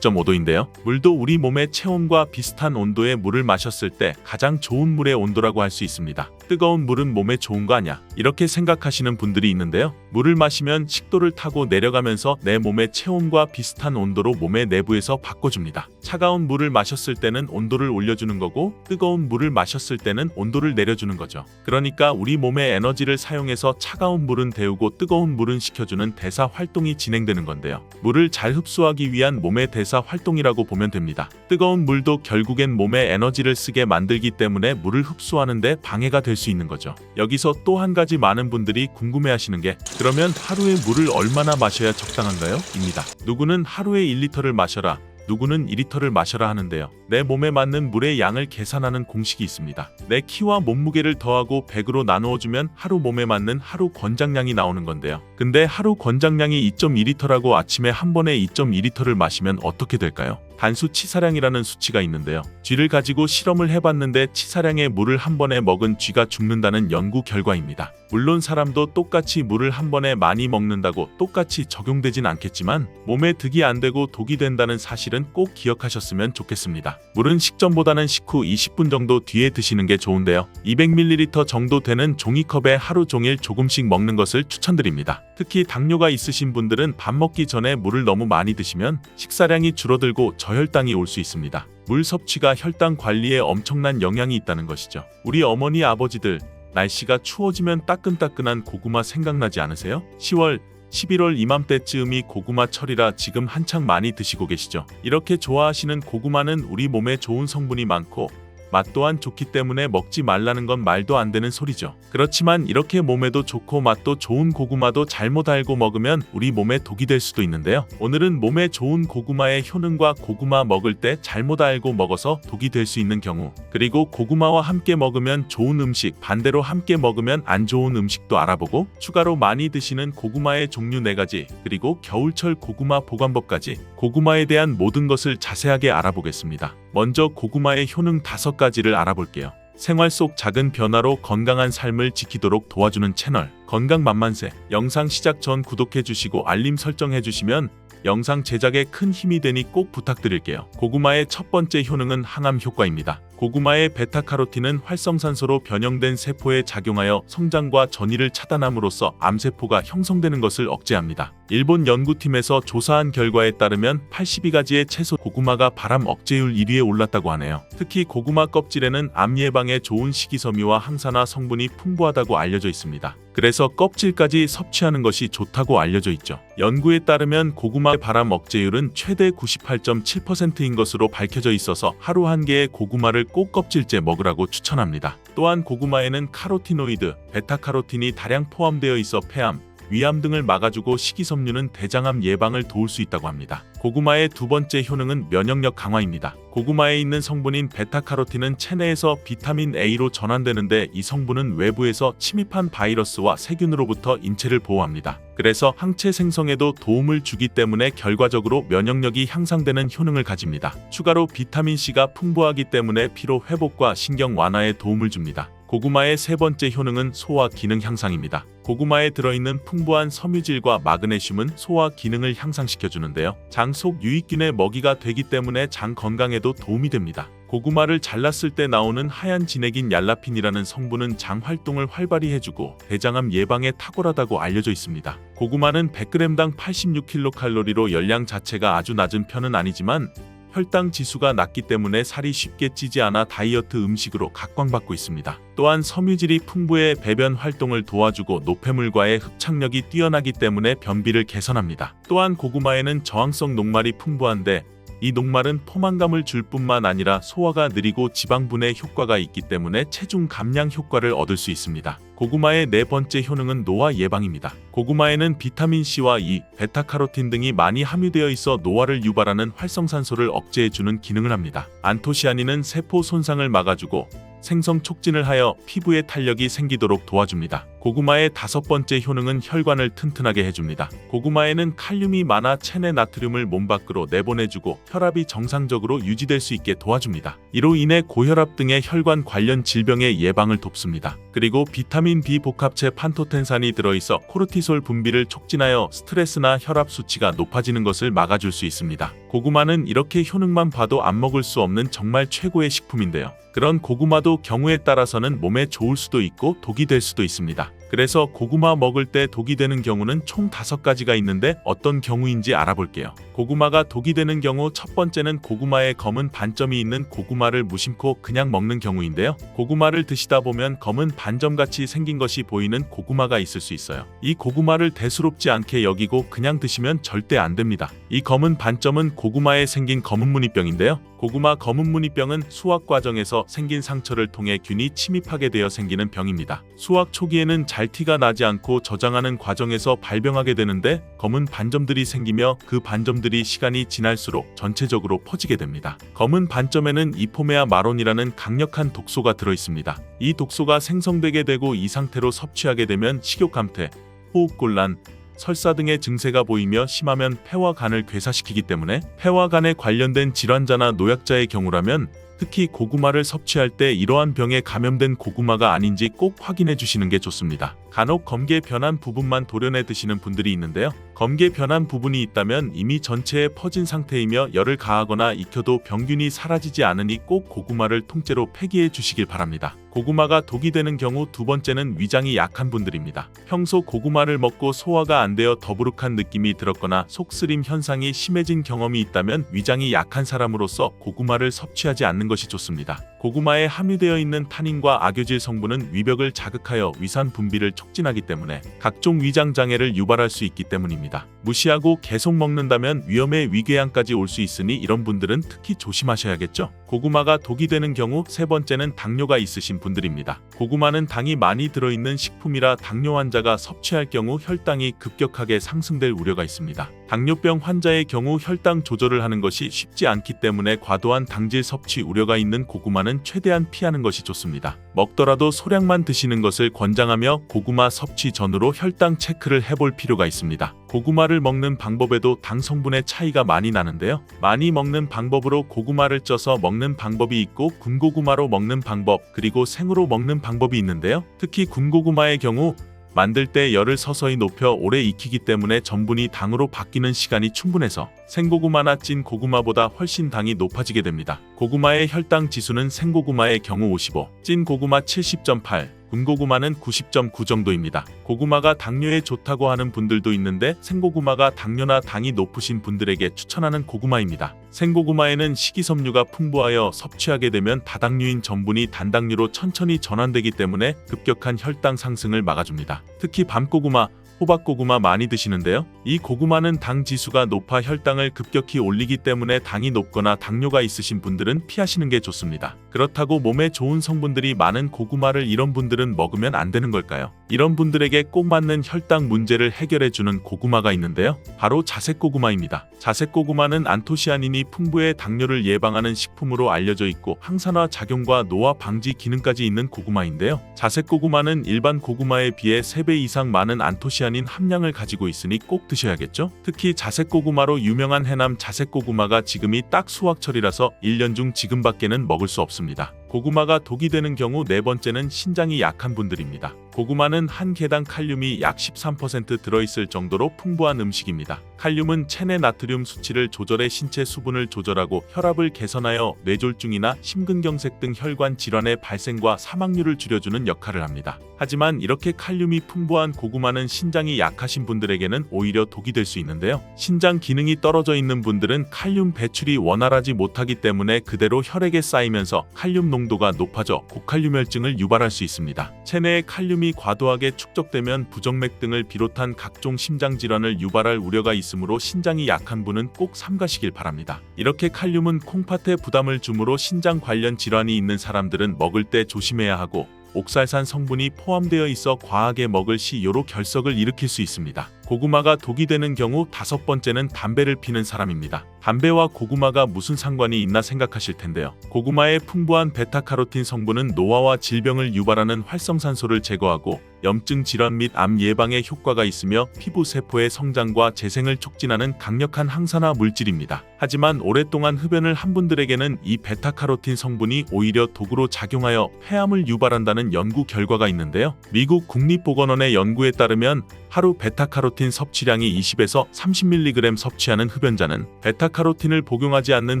36.5도인데요. 물도 우리 몸의 체온과 비슷한 온도의 물을 마셨을 때 가장 좋은 물의 온도라고 할 수 있습니다. 뜨거운 물은 몸에 좋은 거 아냐? 이렇게 생각하시는 분들이 있는데요. 물을 마시면 식도를 타고 내려가면서 내 몸의 체온과 비슷한 온도로 몸의 내부에서 바꿔줍니다. 차가운 물을 마셨을 때는 온도를 올려주는 거고 뜨거운 물을 마셨을 때는 온도를 내려주는 거죠. 그러니까 우리 몸의 에너지를 사용해서 차가운 물은 데우고 뜨거운 물은 식혀주는 대사 활동이 진행되는 건데요. 물을 잘 흡수하기 위한 몸의 대사 활동이라고 보면 됩니다. 뜨거운 물도 결국엔 몸에 에너지를 쓰게 만들기 때문에 물을 흡수하는데 방해가 될 수 있는 거죠. 여기서 또 한 가지 많은 분들이 궁금해하시는 게 그러면 하루에 물을 얼마나 마셔야 적당한가요? 입니다. 누구는 하루에 1리터를 마셔라. 누구는 2리터를 마셔라 하는데요. 내 몸에 맞는 물의 양을 계산하는 공식이 있습니다. 내 키와 몸무게를 더하고 100으로 나누어주면 하루 몸에 맞는 하루 권장량이 나오는 건데요. 근데 하루 권장량이 2.2리터라고 아침에 한 번에 2.2리터를 마시면 어떻게 될까요? 단수 치사량이라는 수치가 있는데요. 쥐를 가지고 실험을 해봤는데 치사량의 물을 한 번에 먹은 쥐가 죽는다는 연구 결과입니다. 물론 사람도 똑같이 물을 한 번에 많이 먹는다고 똑같이 적용되진 않겠지만 몸에 득이 안 되고 독이 된다는 사실은 꼭 기억하셨으면 좋겠습니다. 물은 식전보다는 식후 20분 정도 뒤에 드시는 게 좋은데요. 200ml 정도 되는 종이컵에 하루 종일 조금씩 먹는 것을 추천드립니다. 특히 당뇨가 있으신 분들은 밥 먹기 전에 물을 너무 많이 드시면 식사량이 줄어들고 저혈당이 올 수 있습니다. 물 섭취가 혈당 관리에 엄청난 영향이 있다는 것이죠. 우리 어머니 아버지들 날씨가 추워지면 따끈따끈한 고구마 생각나지 않으세요? 10월, 11월 이맘때쯤이 고구마 철이라 지금 한창 많이 드시고 계시죠? 이렇게 좋아하시는 고구마는 우리 몸에 좋은 성분이 많고 맛 또한 좋기 때문에 먹지 말라는 건 말도 안 되는 소리죠. 그렇지만 이렇게 몸에도 좋고 맛도 좋은 고구마도 잘못 알고 먹으면 우리 몸에 독이 될 수도 있는데요. 오늘은 몸에 좋은 고구마의 효능과 고구마 먹을 때 잘못 알고 먹어서 독이 될 수 있는 경우, 그리고 고구마와 함께 먹으면 좋은 음식, 반대로 함께 먹으면 안 좋은 음식도 알아보고, 추가로 많이 드시는 고구마의 종류 4가지, 그리고 겨울철 고구마 보관법까지 고구마에 대한 모든 것을 자세하게 알아보겠습니다. 먼저 고구마의 효능 5가지를 알아볼게요. 생활 속 작은 변화로 건강한 삶을 지키도록 도와주는 채널 건강만만세. 영상 시작 전 구독해주시고 알림 설정해주시면 영상 제작에 큰 힘이 되니 꼭 부탁드릴게요. 고구마의 첫 번째 효능은 항암 효과입니다. 고구마의 베타카로틴은 활성산소로 변형된 세포에 작용하여 성장과 전이를 차단함으로써 암세포가 형성되는 것을 억제합니다. 일본 연구팀에서 조사한 결과에 따르면 82가지의 채소 고구마가 발암 억제율 1위에 올랐다고 하네요. 특히 고구마 껍질에는 암 예방에 좋은 식이섬유와 항산화 성분이 풍부하다고 알려져 있습니다. 그래서 껍질까지 섭취하는 것이 좋다고 알려져 있죠. 연구에 따르면 고구마의 발암 억제율은 최대 98.7%인 것으로 밝혀져 있어서 하루 한 개의 고구마를 꼭 껍질째 먹으라고 추천합니다. 또한 고구마에는 카로티노이드, 베타카로틴이 다량 포함되어 있어 폐암, 위암 등을 막아주고 식이섬유는 대장암 예방을 도울 수 있다고 합니다. 고구마의 두 번째 효능은 면역력 강화입니다. 고구마에 있는 성분인 베타카로틴은 체내에서 비타민 A로 전환되는데 이 성분은 외부에서 침입한 바이러스와 세균으로부터 인체를 보호합니다. 그래서 항체 생성에도 도움을 주기 때문에 결과적으로 면역력이 향상되는 효능을 가집니다. 추가로 비타민C가 풍부하기 때문에 피로 회복과 신경 완화에 도움을 줍니다. 고구마의 세 번째 효능은 소화 기능 향상입니다. 고구마에 들어있는 풍부한 섬유질과 마그네슘은 소화 기능을 향상시켜주는데요. 장 속 유익균의 먹이가 되기 때문에 장 건강에도 도움이 됩니다. 고구마를 잘랐을 때 나오는 하얀 진액인 얄라핀이라는 성분은 장 활동을 활발히 해주고 대장암 예방에 탁월하다고 알려져 있습니다. 고구마는 100g당 86kcal로 열량 자체가 아주 낮은 편은 아니지만 혈당 지수가 낮기 때문에 살이 쉽게 찌지 않아 다이어트 음식으로 각광받고 있습니다. 또한 섬유질이 풍부해 배변 활동을 도와주고 노폐물과의 흡착력이 뛰어나기 때문에 변비를 개선합니다. 또한 고구마에는 저항성 녹말이 풍부한데 이 녹말은 포만감을 줄 뿐만 아니라 소화가 느리고 지방분해 효과가 있기 때문에 체중 감량 효과를 얻을 수 있습니다. 고구마의 네 번째 효능은 노화 예방입니다. 고구마에는 비타민C와 E, 베타카로틴 등이 많이 함유되어 있어 노화를 유발하는 활성산소를 억제해주는 기능을 합니다. 안토시아닌은 세포 손상을 막아주고 생성 촉진을 하여 피부에 탄력이 생기도록 도와줍니다. 고구마의 다섯 번째 효능은 혈관을 튼튼하게 해줍니다. 고구마에는 칼륨이 많아 체내 나트륨을 몸 밖으로 내보내주고 혈압이 정상적으로 유지될 수 있게 도와줍니다. 이로 인해 고혈압 등의 혈관 관련 질병의 예방을 돕습니다. 그리고 비타민 B 복합체 판토텐산이 들어있어 코르티솔 분비를 촉진하여 스트레스나 혈압 수치가 높아지는 것을 막아줄 수 있습니다. 고구마는 이렇게 효능만 봐도 안 먹을 수 없는 정말 최고의 식품인데요. 그런 고구마도 경우에 따라서는 몸에 좋을 수도 있고 독이 될 수도 있습니다. 그래서 고구마 먹을 때 독이 되는 경우는 총 5가지가 있는데 어떤 경우인지 알아볼게요. 고구마가 독이 되는 경우 첫 번째는 고구마에 검은 반점이 있는 고구마를 무심코 그냥 먹는 경우인데요. 고구마를 드시다 보면 검은 반점같이 생긴 것이 보이는 고구마가 있을 수 있어요. 이 고구마를 대수롭지 않게 여기고 그냥 드시면 절대 안 됩니다. 이 검은 반점은 고구마에 생긴 검은무늬병인데요. 고구마 검은무늬병은 수확 과정에서 생긴 상처를 통해 균이 침입하게 되어 생기는 병입니다. 수확 초기에는 잘 티가 나지 않고 저장하는 과정에서 발병하게 되는데 검은 반점들이 생기며 그 반점들이 시간이 지날수록 전체적으로 퍼지게 됩니다. 검은 반점에는 이포메아 마론이라는 강력한 독소가 들어있습니다. 이 독소가 생성되게 되고 이 상태로 섭취하게 되면 식욕감퇴, 호흡곤란, 설사 등의 증세가 보이며 심하면 폐와 간을 괴사시키기 때문에 폐와 간에 관련된 질환자나 노약자의 경우라면 특히 고구마를 섭취할 때 이러한 병에 감염된 고구마가 아닌지 꼭 확인해 주시는 게 좋습니다. 간혹 검게 변한 부분만 도려내 드시는 분들이 있는데요. 검게 변한 부분이 있다면 이미 전체에 퍼진 상태이며 열을 가하거나 익혀도 병균이 사라지지 않으니 꼭 고구마를 통째로 폐기해 주시길 바랍니다. 고구마가 독이 되는 경우 두 번째는 위장이 약한 분들입니다. 평소 고구마를 먹고 소화가 안 되어 더부룩한 느낌이 들었거나 속쓰림 현상이 심해진 경험이 있다면 위장이 약한 사람으로서 고구마를 섭취하지 않는 것이 좋습니다. 고구마에 함유되어 있는 타닌과 악효질 성분은 위벽을 자극하여 위산 분비를 촉진하기 때문에 각종 위장 장애를 유발할 수 있기 때문입니다. 무시하고 계속 먹는다면 위험의 위궤양까지 올 수 있으니 이런 분들은 특히 조심하셔야겠죠. 고구마가 독이 되는 경우 세 번째는 당뇨가 있으신 분들입니다. 고구마는 당이 많이 들어있는 식품이라 당뇨 환자가 섭취할 경우 혈당이 급격하게 상승될 우려가 있습니다. 당뇨병 환자의 경우 혈당 조절을 하는 것이 쉽지 않기 때문에 과도한 당질 섭취 우려가 있는 고구마는 최대한 피하는 것이 좋습니다. 먹더라도 소량만 드시는 것을 권장하며 고구마 섭취 전후로 혈당 체크를 해볼 필요가 있습니다. 고구마를 먹는 방법에도 당 성분의 차이가 많이 나는데요. 많이 먹는 방법으로 고구마를 쪄서 먹는 방법이 있고 군고구마로 먹는 방법, 그리고 생으로 먹는 방법이 있는데요. 특히 군고구마의 경우 만들 때 열을 서서히 높여 오래 익히기 때문에 전분이 당으로 바뀌는 시간이 충분해서 생고구마나 찐 고구마보다 훨씬 당이 높아지게 됩니다. 고구마의 혈당 지수는 생고구마의 경우 55, 찐 고구마 70.8, 군고구마는 90.9 정도입니다. 고구마가 당뇨에 좋다고 하는 분들도 있는데 생고구마가 당뇨나 당이 높으신 분들에게 추천하는 고구마입니다. 생고구마에는 식이섬유가 풍부하여 섭취하게 되면 다당류인 전분이 단당류로 천천히 전환되기 때문에 급격한 혈당 상승을 막아줍니다. 특히 밤고구마, 호박고구마 많이 드시는데요. 이 고구마는 당 지수가 높아 혈당을 급격히 올리기 때문에 당이 높거나 당뇨가 있으신 분들은 피하시는 게 좋습니다. 그렇다고 몸에 좋은 성분들이 많은 고구마를 이런 분들은 먹으면 안 되는 걸까요? 이런 분들에게 꼭 맞는 혈당 문제를 해결해주는 고구마가 있는데요. 바로 자색고구마입니다. 자색고구마는 안토시아닌이 풍부해 당뇨를 예방하는 식품으로 알려져 있고 항산화 작용과 노화 방지 기능까지 있는 고구마인데요. 자색고구마는 일반 고구마에 비해 3배 이상 많은 안토시아닌 함량을 가지고 있으니 꼭 드셔야겠죠? 특히 자색고구마로 유명한 해남 자색고구마가 지금이 딱 수확철이라서 1년 중 지금밖에는 먹을 수 없습니다. 고구마가 독이 되는 경우 네 번째는 신장이 약한 분들입니다. 고구마는 한 개당 칼륨이 약 13% 들어있을 정도로 풍부한 음식입니다. 칼륨은 체내 나트륨 수치를 조절해 신체 수분을 조절하고 혈압을 개선하여 뇌졸중이나 심근경색 등 혈관 질환의 발생과 사망률을 줄여주는 역할을 합니다. 하지만 이렇게 칼륨이 풍부한 고구마는 신장이 약하신 분들에게는 오히려 독이 될 수 있는데요. 신장 기능이 떨어져 있는 분들은 칼륨 배출이 원활하지 못하기 때문에 그대로 혈액에 쌓이면서 칼륨 농도가 높아져 고칼륨혈증을 유발할 수 있습니다. 체내에 칼륨이 과도하게 축적되면 부정맥 등을 비롯한 각종 심장 질환을 유발할 우려가 있으므로 신장이 약한 분은 꼭 삼가시길 바랍니다. 이렇게 칼륨은 콩팥에 부담을 주므로 신장 관련 질환이 있는 사람들은 먹을 때 조심해야 하고 옥살산 성분이 포함되어 있어 과하게 먹을 시 요로 결석을 일으킬 수 있습니다. 고구마가 독이 되는 경우 다섯 번째는 담배를 피는 사람입니다. 담배와 고구마가 무슨 상관이 있나 생각하실 텐데요. 고구마의 풍부한 베타카로틴 성분은 노화와 질병을 유발하는 활성산소를 제거하고 염증 질환 및 암 예방에 효과가 있으며 피부 세포의 성장과 재생을 촉진하는 강력한 항산화 물질입니다. 하지만 오랫동안 흡연을 한 분들에게는 이 베타카로틴 성분이 오히려 독으로 작용하여 폐암을 유발한다는 연구 결과가 있는데요. 미국 국립보건원의 연구에 따르면 하루 베타카로틴 섭취량이 20에서 30mg 섭취하는 흡연자는 베타카로틴을 복용하지 않는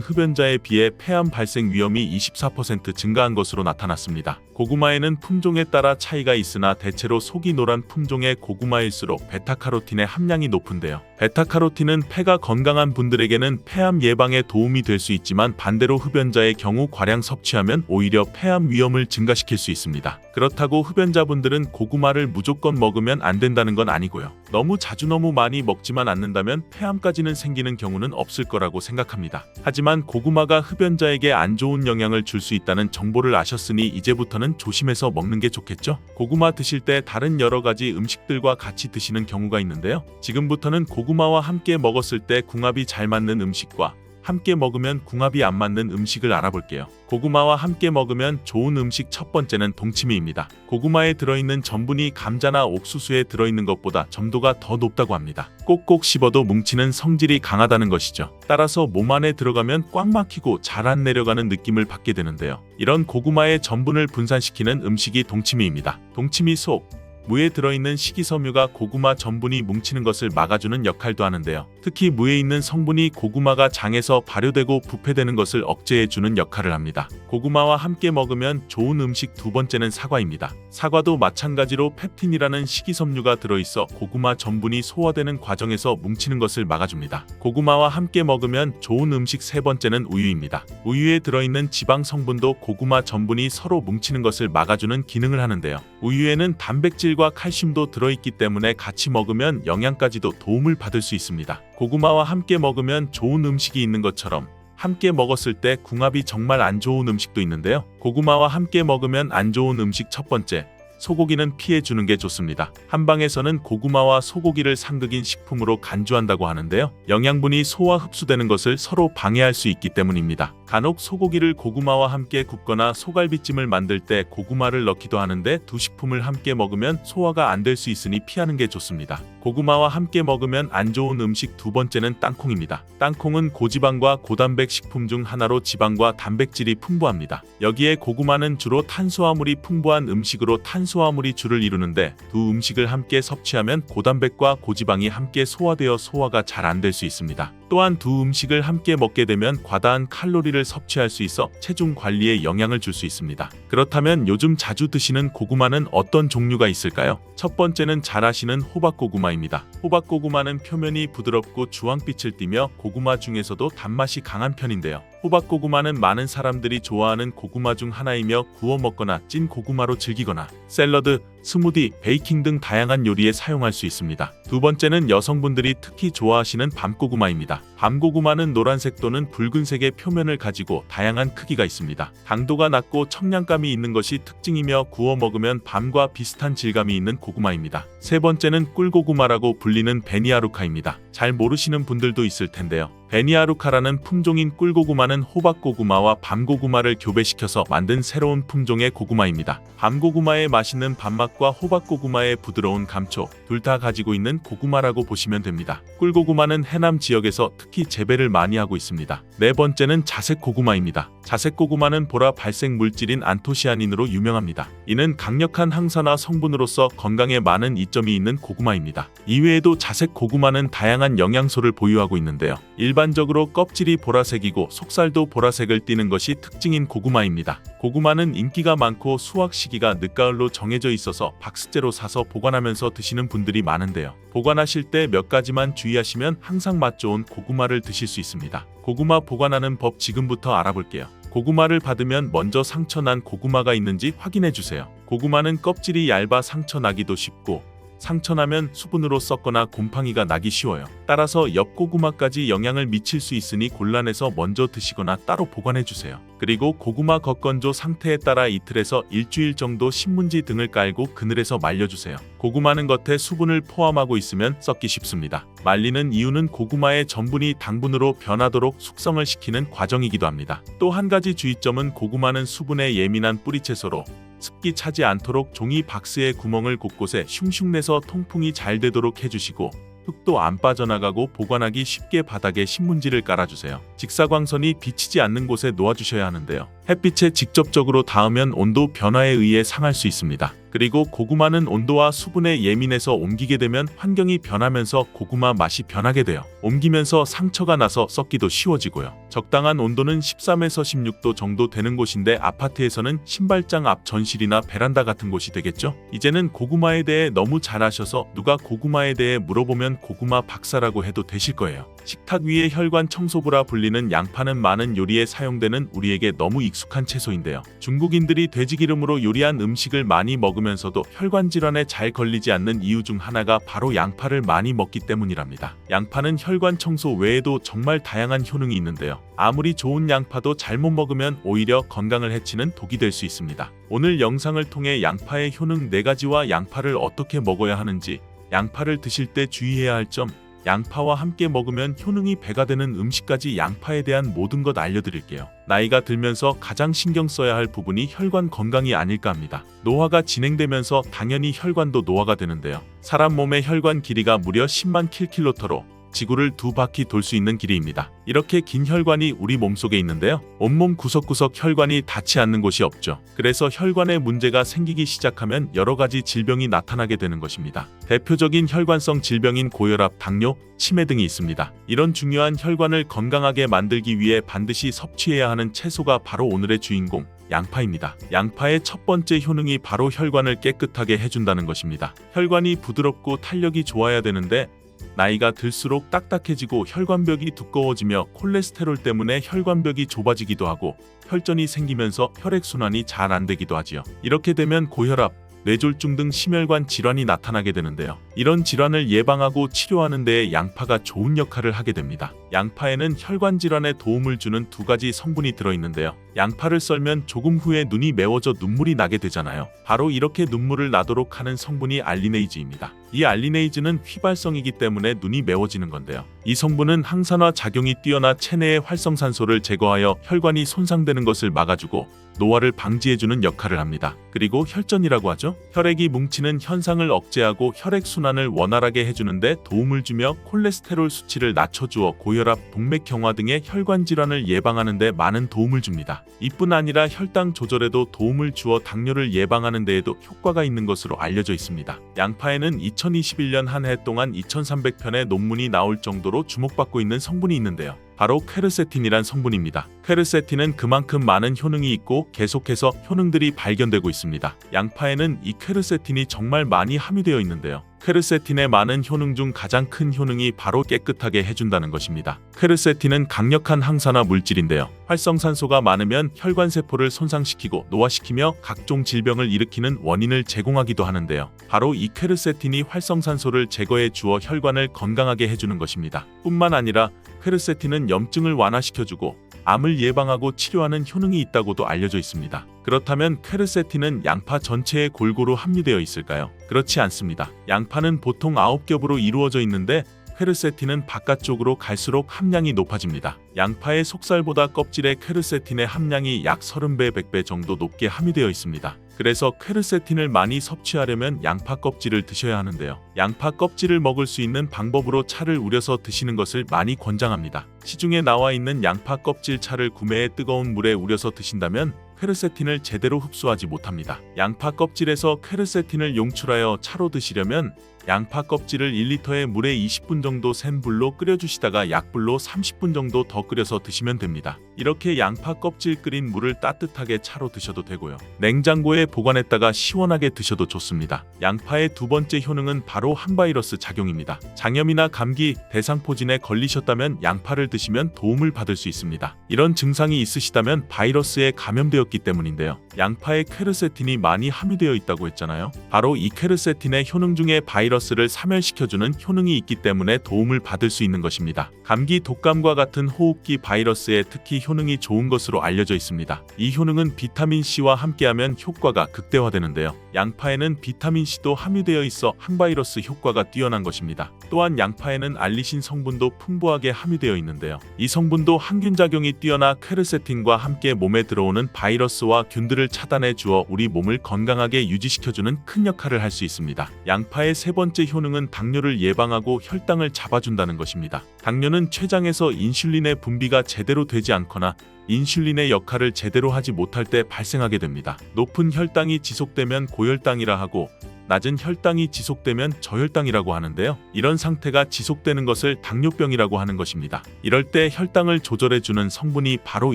흡연자에 비해 폐암 발생 위험이 24% 증가한 것으로 나타났습니다. 고구마에는 품종에 따라 차이가 있으나 대체로 속이 노란 품종의 고구마일수록 베타카로틴의 함량이 높은데요. 베타카로틴은 폐가 건강한 분들에게는 폐암 예방에 도움이 될 수 있지만 반대로 흡연자의 경우 과량 섭취하면 오히려 폐암 위험을 증가시킬 수 있습니다. 그렇다고 흡연자분들은 고구마를 무조건 먹으면 안 된다는 건 아니고요. 너무 자주 너무 많이 먹지만 않는다면 폐암까지는 생기는 경우는 없을 거라고 생각합니다. 하지만 고구마가 흡연자에게 안 좋은 영향을 줄 수 있다는 정보를 아셨으니 이제부터는 조심해서 먹는 게 좋겠죠? 고구마 드실 때 다른 여러 가지 음식들과 같이 드시는 경우가 있는데요. 지금부터는 고구마와 함께 먹었을 때 궁합이 잘 맞는 음식과 함께 먹으면 궁합이 안 맞는 음식을 알아볼게요. 고구마와 함께 먹으면 좋은 음식 첫 번째는 동치미입니다. 고구마에 들어있는 전분이 감자나 옥수수에 들어있는 것보다 점도가 더 높다고 합니다. 꼭꼭 씹어도 뭉치는 성질이 강하다는 것이죠. 따라서 몸 안에 들어가면 꽉 막히고 잘 안 내려가는 느낌을 받게 되는데요. 이런 고구마의 전분을 분산시키는 음식이 동치미입니다. 동치미 속 무에 들어있는 식이섬유가 고구마 전분이 뭉치는 것을 막아주는 역할도 하는데요. 특히 무에 있는 성분이 고구마가 장에서 발효되고 부패되는 것을 억제해주는 역할을 합니다. 고구마와 함께 먹으면 좋은 음식 두 번째는 사과입니다. 사과도 마찬가지로 펩틴이라는 식이섬유가 들어있어 고구마 전분이 소화되는 과정에서 뭉치는 것을 막아줍니다. 고구마와 함께 먹으면 좋은 음식 세 번째는 우유입니다. 우유에 들어있는 지방 성분도 고구마 전분이 서로 뭉치는 것을 막아주는 기능을 하는데요. 우유에는 단백질과 칼슘도 들어있기 때문에 같이 먹으면 영양까지도 도움을 받을 수 있습니다. 고구마와 함께 먹으면 좋은 음식이 있는 것처럼 함께 먹었을 때 궁합이 정말 안 좋은 음식도 있는데요. 고구마와 함께 먹으면 안 좋은 음식 첫 번째, 소고기는 피해주는 게 좋습니다. 한방에서는 고구마와 소고기를 상극인 식품으로 간주한다고 하는데요. 영양분이 소화 흡수되는 것을 서로 방해할 수 있기 때문입니다. 간혹 소고기를 고구마와 함께 굽거나 소갈비찜을 만들 때 고구마를 넣기도 하는데 두 식품을 함께 먹으면 소화가 안 될 수 있으니 피하는 게 좋습니다. 고구마와 함께 먹으면 안 좋은 음식 두 번째는 땅콩입니다. 땅콩은 고지방과 고단백 식품 중 하나로 지방과 단백질이 풍부합니다. 여기에 고구마는 주로 탄수화물이 풍부한 음식으로 탄수화물이 주를 이루는데 두 음식을 함께 섭취하면 고단백과 고지방이 함께 소화되어 소화가 잘 안 될 수 있습니다. 또한 두 음식을 함께 먹게 되면 과다한 칼로리를 섭취할 수 있어 체중 관리에 영향을 줄 수 있습니다. 그렇다면 요즘 자주 드시는 고구마는 어떤 종류가 있을까요? 첫 번째는 잘 아시는 호박고구마입니다. 호박고구마는 표면이 부드럽고 주황빛을 띠며 고구마 중에서도 단맛이 강한 편인데요. 호박고구마는 많은 사람들이 좋아하는 고구마 중 하나이며 구워 먹거나 찐 고구마로 즐기거나 샐러드, 스무디, 베이킹 등 다양한 요리에 사용할 수 있습니다. 두 번째는 여성분들이 특히 좋아하시는 밤고구마입니다. 밤고구마는 노란색 또는 붉은색의 표면을 가지고 다양한 크기가 있습니다. 당도가 낮고 청량감이 있는 것이 특징이며 구워 먹으면 밤과 비슷한 질감이 있는 고구마입니다. 세 번째는 꿀고구마라고 불리는 베니아루카입니다. 잘 모르시는 분들도 있을 텐데요. 베니아루카라는 품종인 꿀고구마는 호박고구마와 밤고구마를 교배시켜서 만든 새로운 품종의 고구마입니다. 밤고구마의 맛있는 밥맛과 호박고구마의 부드러운 감촉, 둘 다 가지고 있는 고구마라고 보시면 됩니다. 꿀고구마는 해남 지역에서 특히 재배를 많이 하고 있습니다. 네 번째는 자색고구마입니다. 자색고구마는 보라 발색 물질인 안토시아닌으로 유명합니다. 이는 강력한 항산화 성분으로서 건강에 많은 이점이 있는 고구마입니다. 이외에도 자색고구마는 다양한 영양소를 보유하고 있는데요. 일반적으로 껍질이 보라색이고 속살도 보라색을 띠는 것이 특징인 고구마입니다. 고구마는 인기가 많고 수확 시기가 늦가을로 정해져 있어서 박스째로 사서 보관하면서 드시는 분들이 많은데요. 보관하실 때 몇 가지만 주의하시면 항상 맛 좋은 고구마를 드실 수 있습니다. 고구마 보관하는 법 지금부터 알아볼게요. 고구마를 받으면 먼저 상처 난 고구마가 있는지 확인해 주세요. 고구마는 껍질이 얇아 상처 나기도 쉽고 상처나면 수분으로 썩거나 곰팡이가 나기 쉬워요. 따라서 엽고구마까지 영향을 미칠 수 있으니 골라내서 먼저 드시거나 따로 보관해주세요. 그리고 고구마 겉건조 상태에 따라 이틀에서 일주일 정도 신문지 등을 깔고 그늘에서 말려주세요. 고구마는 겉에 수분을 포함하고 있으면 썩기 쉽습니다. 말리는 이유는 고구마의 전분이 당분으로 변하도록 숙성을 시키는 과정이기도 합니다. 또 한 가지 주의점은 고구마는 수분에 예민한 뿌리채소로 습기 차지 않도록 종이 박스의 구멍을 곳곳에 슝슝 내서 통풍이 잘 되도록 해주시고 흙도 안 빠져나가고 보관하기 쉽게 바닥에 신문지를 깔아주세요. 직사광선이 비치지 않는 곳에 놓아주셔야 하는데요. 햇빛에 직접적으로 닿으면 온도 변화에 의해 상할 수 있습니다. 그리고 고구마는 온도와 수분에 예민해서 옮기게 되면 환경이 변하면서 고구마 맛이 변하게 돼요. 옮기면서 상처가 나서 썩기도 쉬워지고요. 적당한 온도는 13에서 16도 정도 되는 곳인데 아파트에서는 신발장 앞 전실이나 베란다 같은 곳이 되겠죠? 이제는 고구마에 대해 너무 잘 아셔서 누가 고구마에 대해 물어보면 고구마 박사라고 해도 되실 거예요. 식탁 위에 혈관 청소부라 불리는 양파는 많은 요리에 사용되는 우리에게 너무 익숙한 채소인데요. 중국인들이 돼지기름으로 요리한 음식을 많이 먹으면서도 혈관 질환에 잘 걸리지 않는 이유 중 하나가 바로 양파를 많이 먹기 때문이랍니다. 양파는 혈관 청소 외에도 정말 다양한 효능이 있는데요. 아무리 좋은 양파도 잘못 먹으면 오히려 건강을 해치는 독이 될 수 있습니다. 오늘 영상을 통해 양파의 효능 4가지와 양파를 어떻게 먹어야 하는지, 양파를 드실 때 주의해야 할 점, 양파와 함께 먹으면 효능이 배가 되는 음식까지 양파에 대한 모든 것 알려드릴게요. 나이가 들면서 가장 신경 써야 할 부분이 혈관 건강이 아닐까 합니다. 노화가 진행되면서 당연히 혈관도 노화가 되는데요. 사람 몸의 혈관 길이가 무려 10만 킬로미터로 지구를 2바퀴 돌 수 있는 길이입니다. 이렇게 긴 혈관이 우리 몸속에 있는데요. 온몸 구석구석 혈관이 닿지 않는 곳이 없죠. 그래서 혈관에 문제가 생기기 시작하면 여러 가지 질병이 나타나게 되는 것입니다. 대표적인 혈관성 질병인 고혈압, 당뇨, 치매 등이 있습니다. 이런 중요한 혈관을 건강하게 만들기 위해 반드시 섭취해야 하는 채소가 바로 오늘의 주인공, 양파입니다. 양파의 첫 번째 효능이 바로 혈관을 깨끗하게 해준다는 것입니다. 혈관이 부드럽고 탄력이 좋아야 되는데 나이가 들수록 딱딱해지고 혈관벽이 두꺼워지며 콜레스테롤 때문에 혈관벽이 좁아지기도 하고 혈전이 생기면서 혈액순환이 잘 안 되기도 하지요. 이렇게 되면 고혈압, 뇌졸중 등 심혈관 질환이 나타나게 되는데요. 이런 질환을 예방하고 치료하는 데에 양파가 좋은 역할을 하게 됩니다. 양파에는 혈관 질환에 도움을 주는 2가지 성분이 들어있는데요. 양파를 썰면 조금 후에 눈이 매워져 눈물이 나게 되잖아요. 바로 이렇게 눈물을 나도록 하는 성분이 알리네이즈입니다. 이 알리네이즈는 휘발성이기 때문에 눈이 매워지는 건데요. 이 성분은 항산화 작용이 뛰어나 체내의 활성산소를 제거하여 혈관이 손상되는 것을 막아주고 노화를 방지해주는 역할을 합니다. 그리고 혈전이라고 하죠. 혈액이 뭉치는 현상을 억제하고 혈액순환을 원활하게 해주는데 도움을 주며 콜레스테롤 수치를 낮춰주어 고혈압, 동맥경화 등의 혈관 질환을 예방하는 데 많은 도움을 줍니다. 이뿐 아니라 혈당 조절에도 도움을 주어 당뇨를 예방하는 데에도 효과가 있는 것으로 알려져 있습니다. 양파에는 2021년 한 해 동안 2300편의 논문이 나올 정도로 주목받고 있는 성분이 있는데요. 바로 퀘르세틴이란 성분입니다. 퀘르세틴은 그만큼 많은 효능이 있고 계속해서 효능들이 발견되고 있습니다. 양파에는 이 퀘르세틴이 정말 많이 함유되어 있는데요. 퀘르세틴의 많은 효능 중 가장 큰 효능이 바로 깨끗하게 해준다는 것입니다. 퀘르세틴은 강력한 항산화 물질인데요. 활성산소가 많으면 혈관세포를 손상시키고 노화시키며 각종 질병을 일으키는 원인을 제공하기도 하는데요. 바로 이 퀘르세틴이 활성산소를 제거해 주어 혈관을 건강하게 해주는 것입니다. 뿐만 아니라 퀘르세틴은 염증을 완화시켜주고 암을 예방하고 치료하는 효능이 있다고도 알려져 있습니다. 그렇다면 퀘르세틴은 양파 전체에 골고루 함유되어 있을까요? 그렇지 않습니다. 양파는 보통 9겹으로 이루어져 있는데 퀘르세틴은 바깥쪽으로 갈수록 함량이 높아집니다. 양파의 속살보다 껍질의 퀘르세틴의 함량이 약 30배, 100배 정도 높게 함유되어 있습니다. 그래서 퀘르세틴을 많이 섭취하려면 양파 껍질을 드셔야 하는데요. 양파 껍질을 먹을 수 있는 방법으로 차를 우려서 드시는 것을 많이 권장합니다. 시중에 나와 있는 양파 껍질 차를 구매해 뜨거운 물에 우려서 드신다면 퀘르세틴을 제대로 흡수하지 못합니다. 양파 껍질에서 퀘르세틴을 용출하여 차로 드시려면 양파 껍질을 1리터의 물에 20분 정도 센 불로 끓여주시다가 약불로 30분 정도 더 끓여서 드시면 됩니다. 이렇게 양파 껍질 끓인 물을 따뜻하게 차로 드셔도 되고요. 냉장고에 보관했다가 시원하게 드셔도 좋습니다. 양파의 2번째 효능은 바로 항바이러스 작용입니다. 장염이나 감기, 대상포진에 걸리셨다면 양파를 드시면 도움을 받을 수 있습니다. 이런 증상이 있으시다면 바이러스에 감염되었기 때문인데요. 양파에 퀘르세틴이 많이 함유되어 있다고 했잖아요. 바로 이 퀘르세틴의 효능 중에 바이러스를 사멸시켜주는 효능이 있기 때문에 도움을 받을 수 있는 것입니다. 감기, 독감과 같은 호흡기 바이러스에 특히 효능이 좋은 것으로 알려져 있습니다. 이 효능은 비타민C와 함께하면 효과가 극대화되는데요. 양파에는 비타민C도 함유되어 있어 항바이러스 효과가 뛰어난 것입니다. 또한 양파에는 알리신 성분도 풍부하게 함유되어 있는데요. 이 성분도 항균작용이 뛰어나 퀘르세틴과 함께 몸에 들어오는 바이러스와 균들을 차단해 주어 우리 몸을 건강하게 유지시켜주는 큰 역할을 할 수 있습니다. 양파의 3번째 효능은 당뇨를 예방하고 혈당을 잡아준다는 것입니다. 당뇨는 췌장에서 인슐린의 분비가 제대로 되지 않거나 인슐린의 역할을 제대로 하지 못할 때 발생하게 됩니다. 높은 혈당이 지속되면 고혈당이라 하고 낮은 혈당이 지속되면 저혈당이라고 하는데요. 이런 상태가 지속되는 것을 당뇨병이라고 하는 것입니다. 이럴 때 혈당을 조절해주는 성분이 바로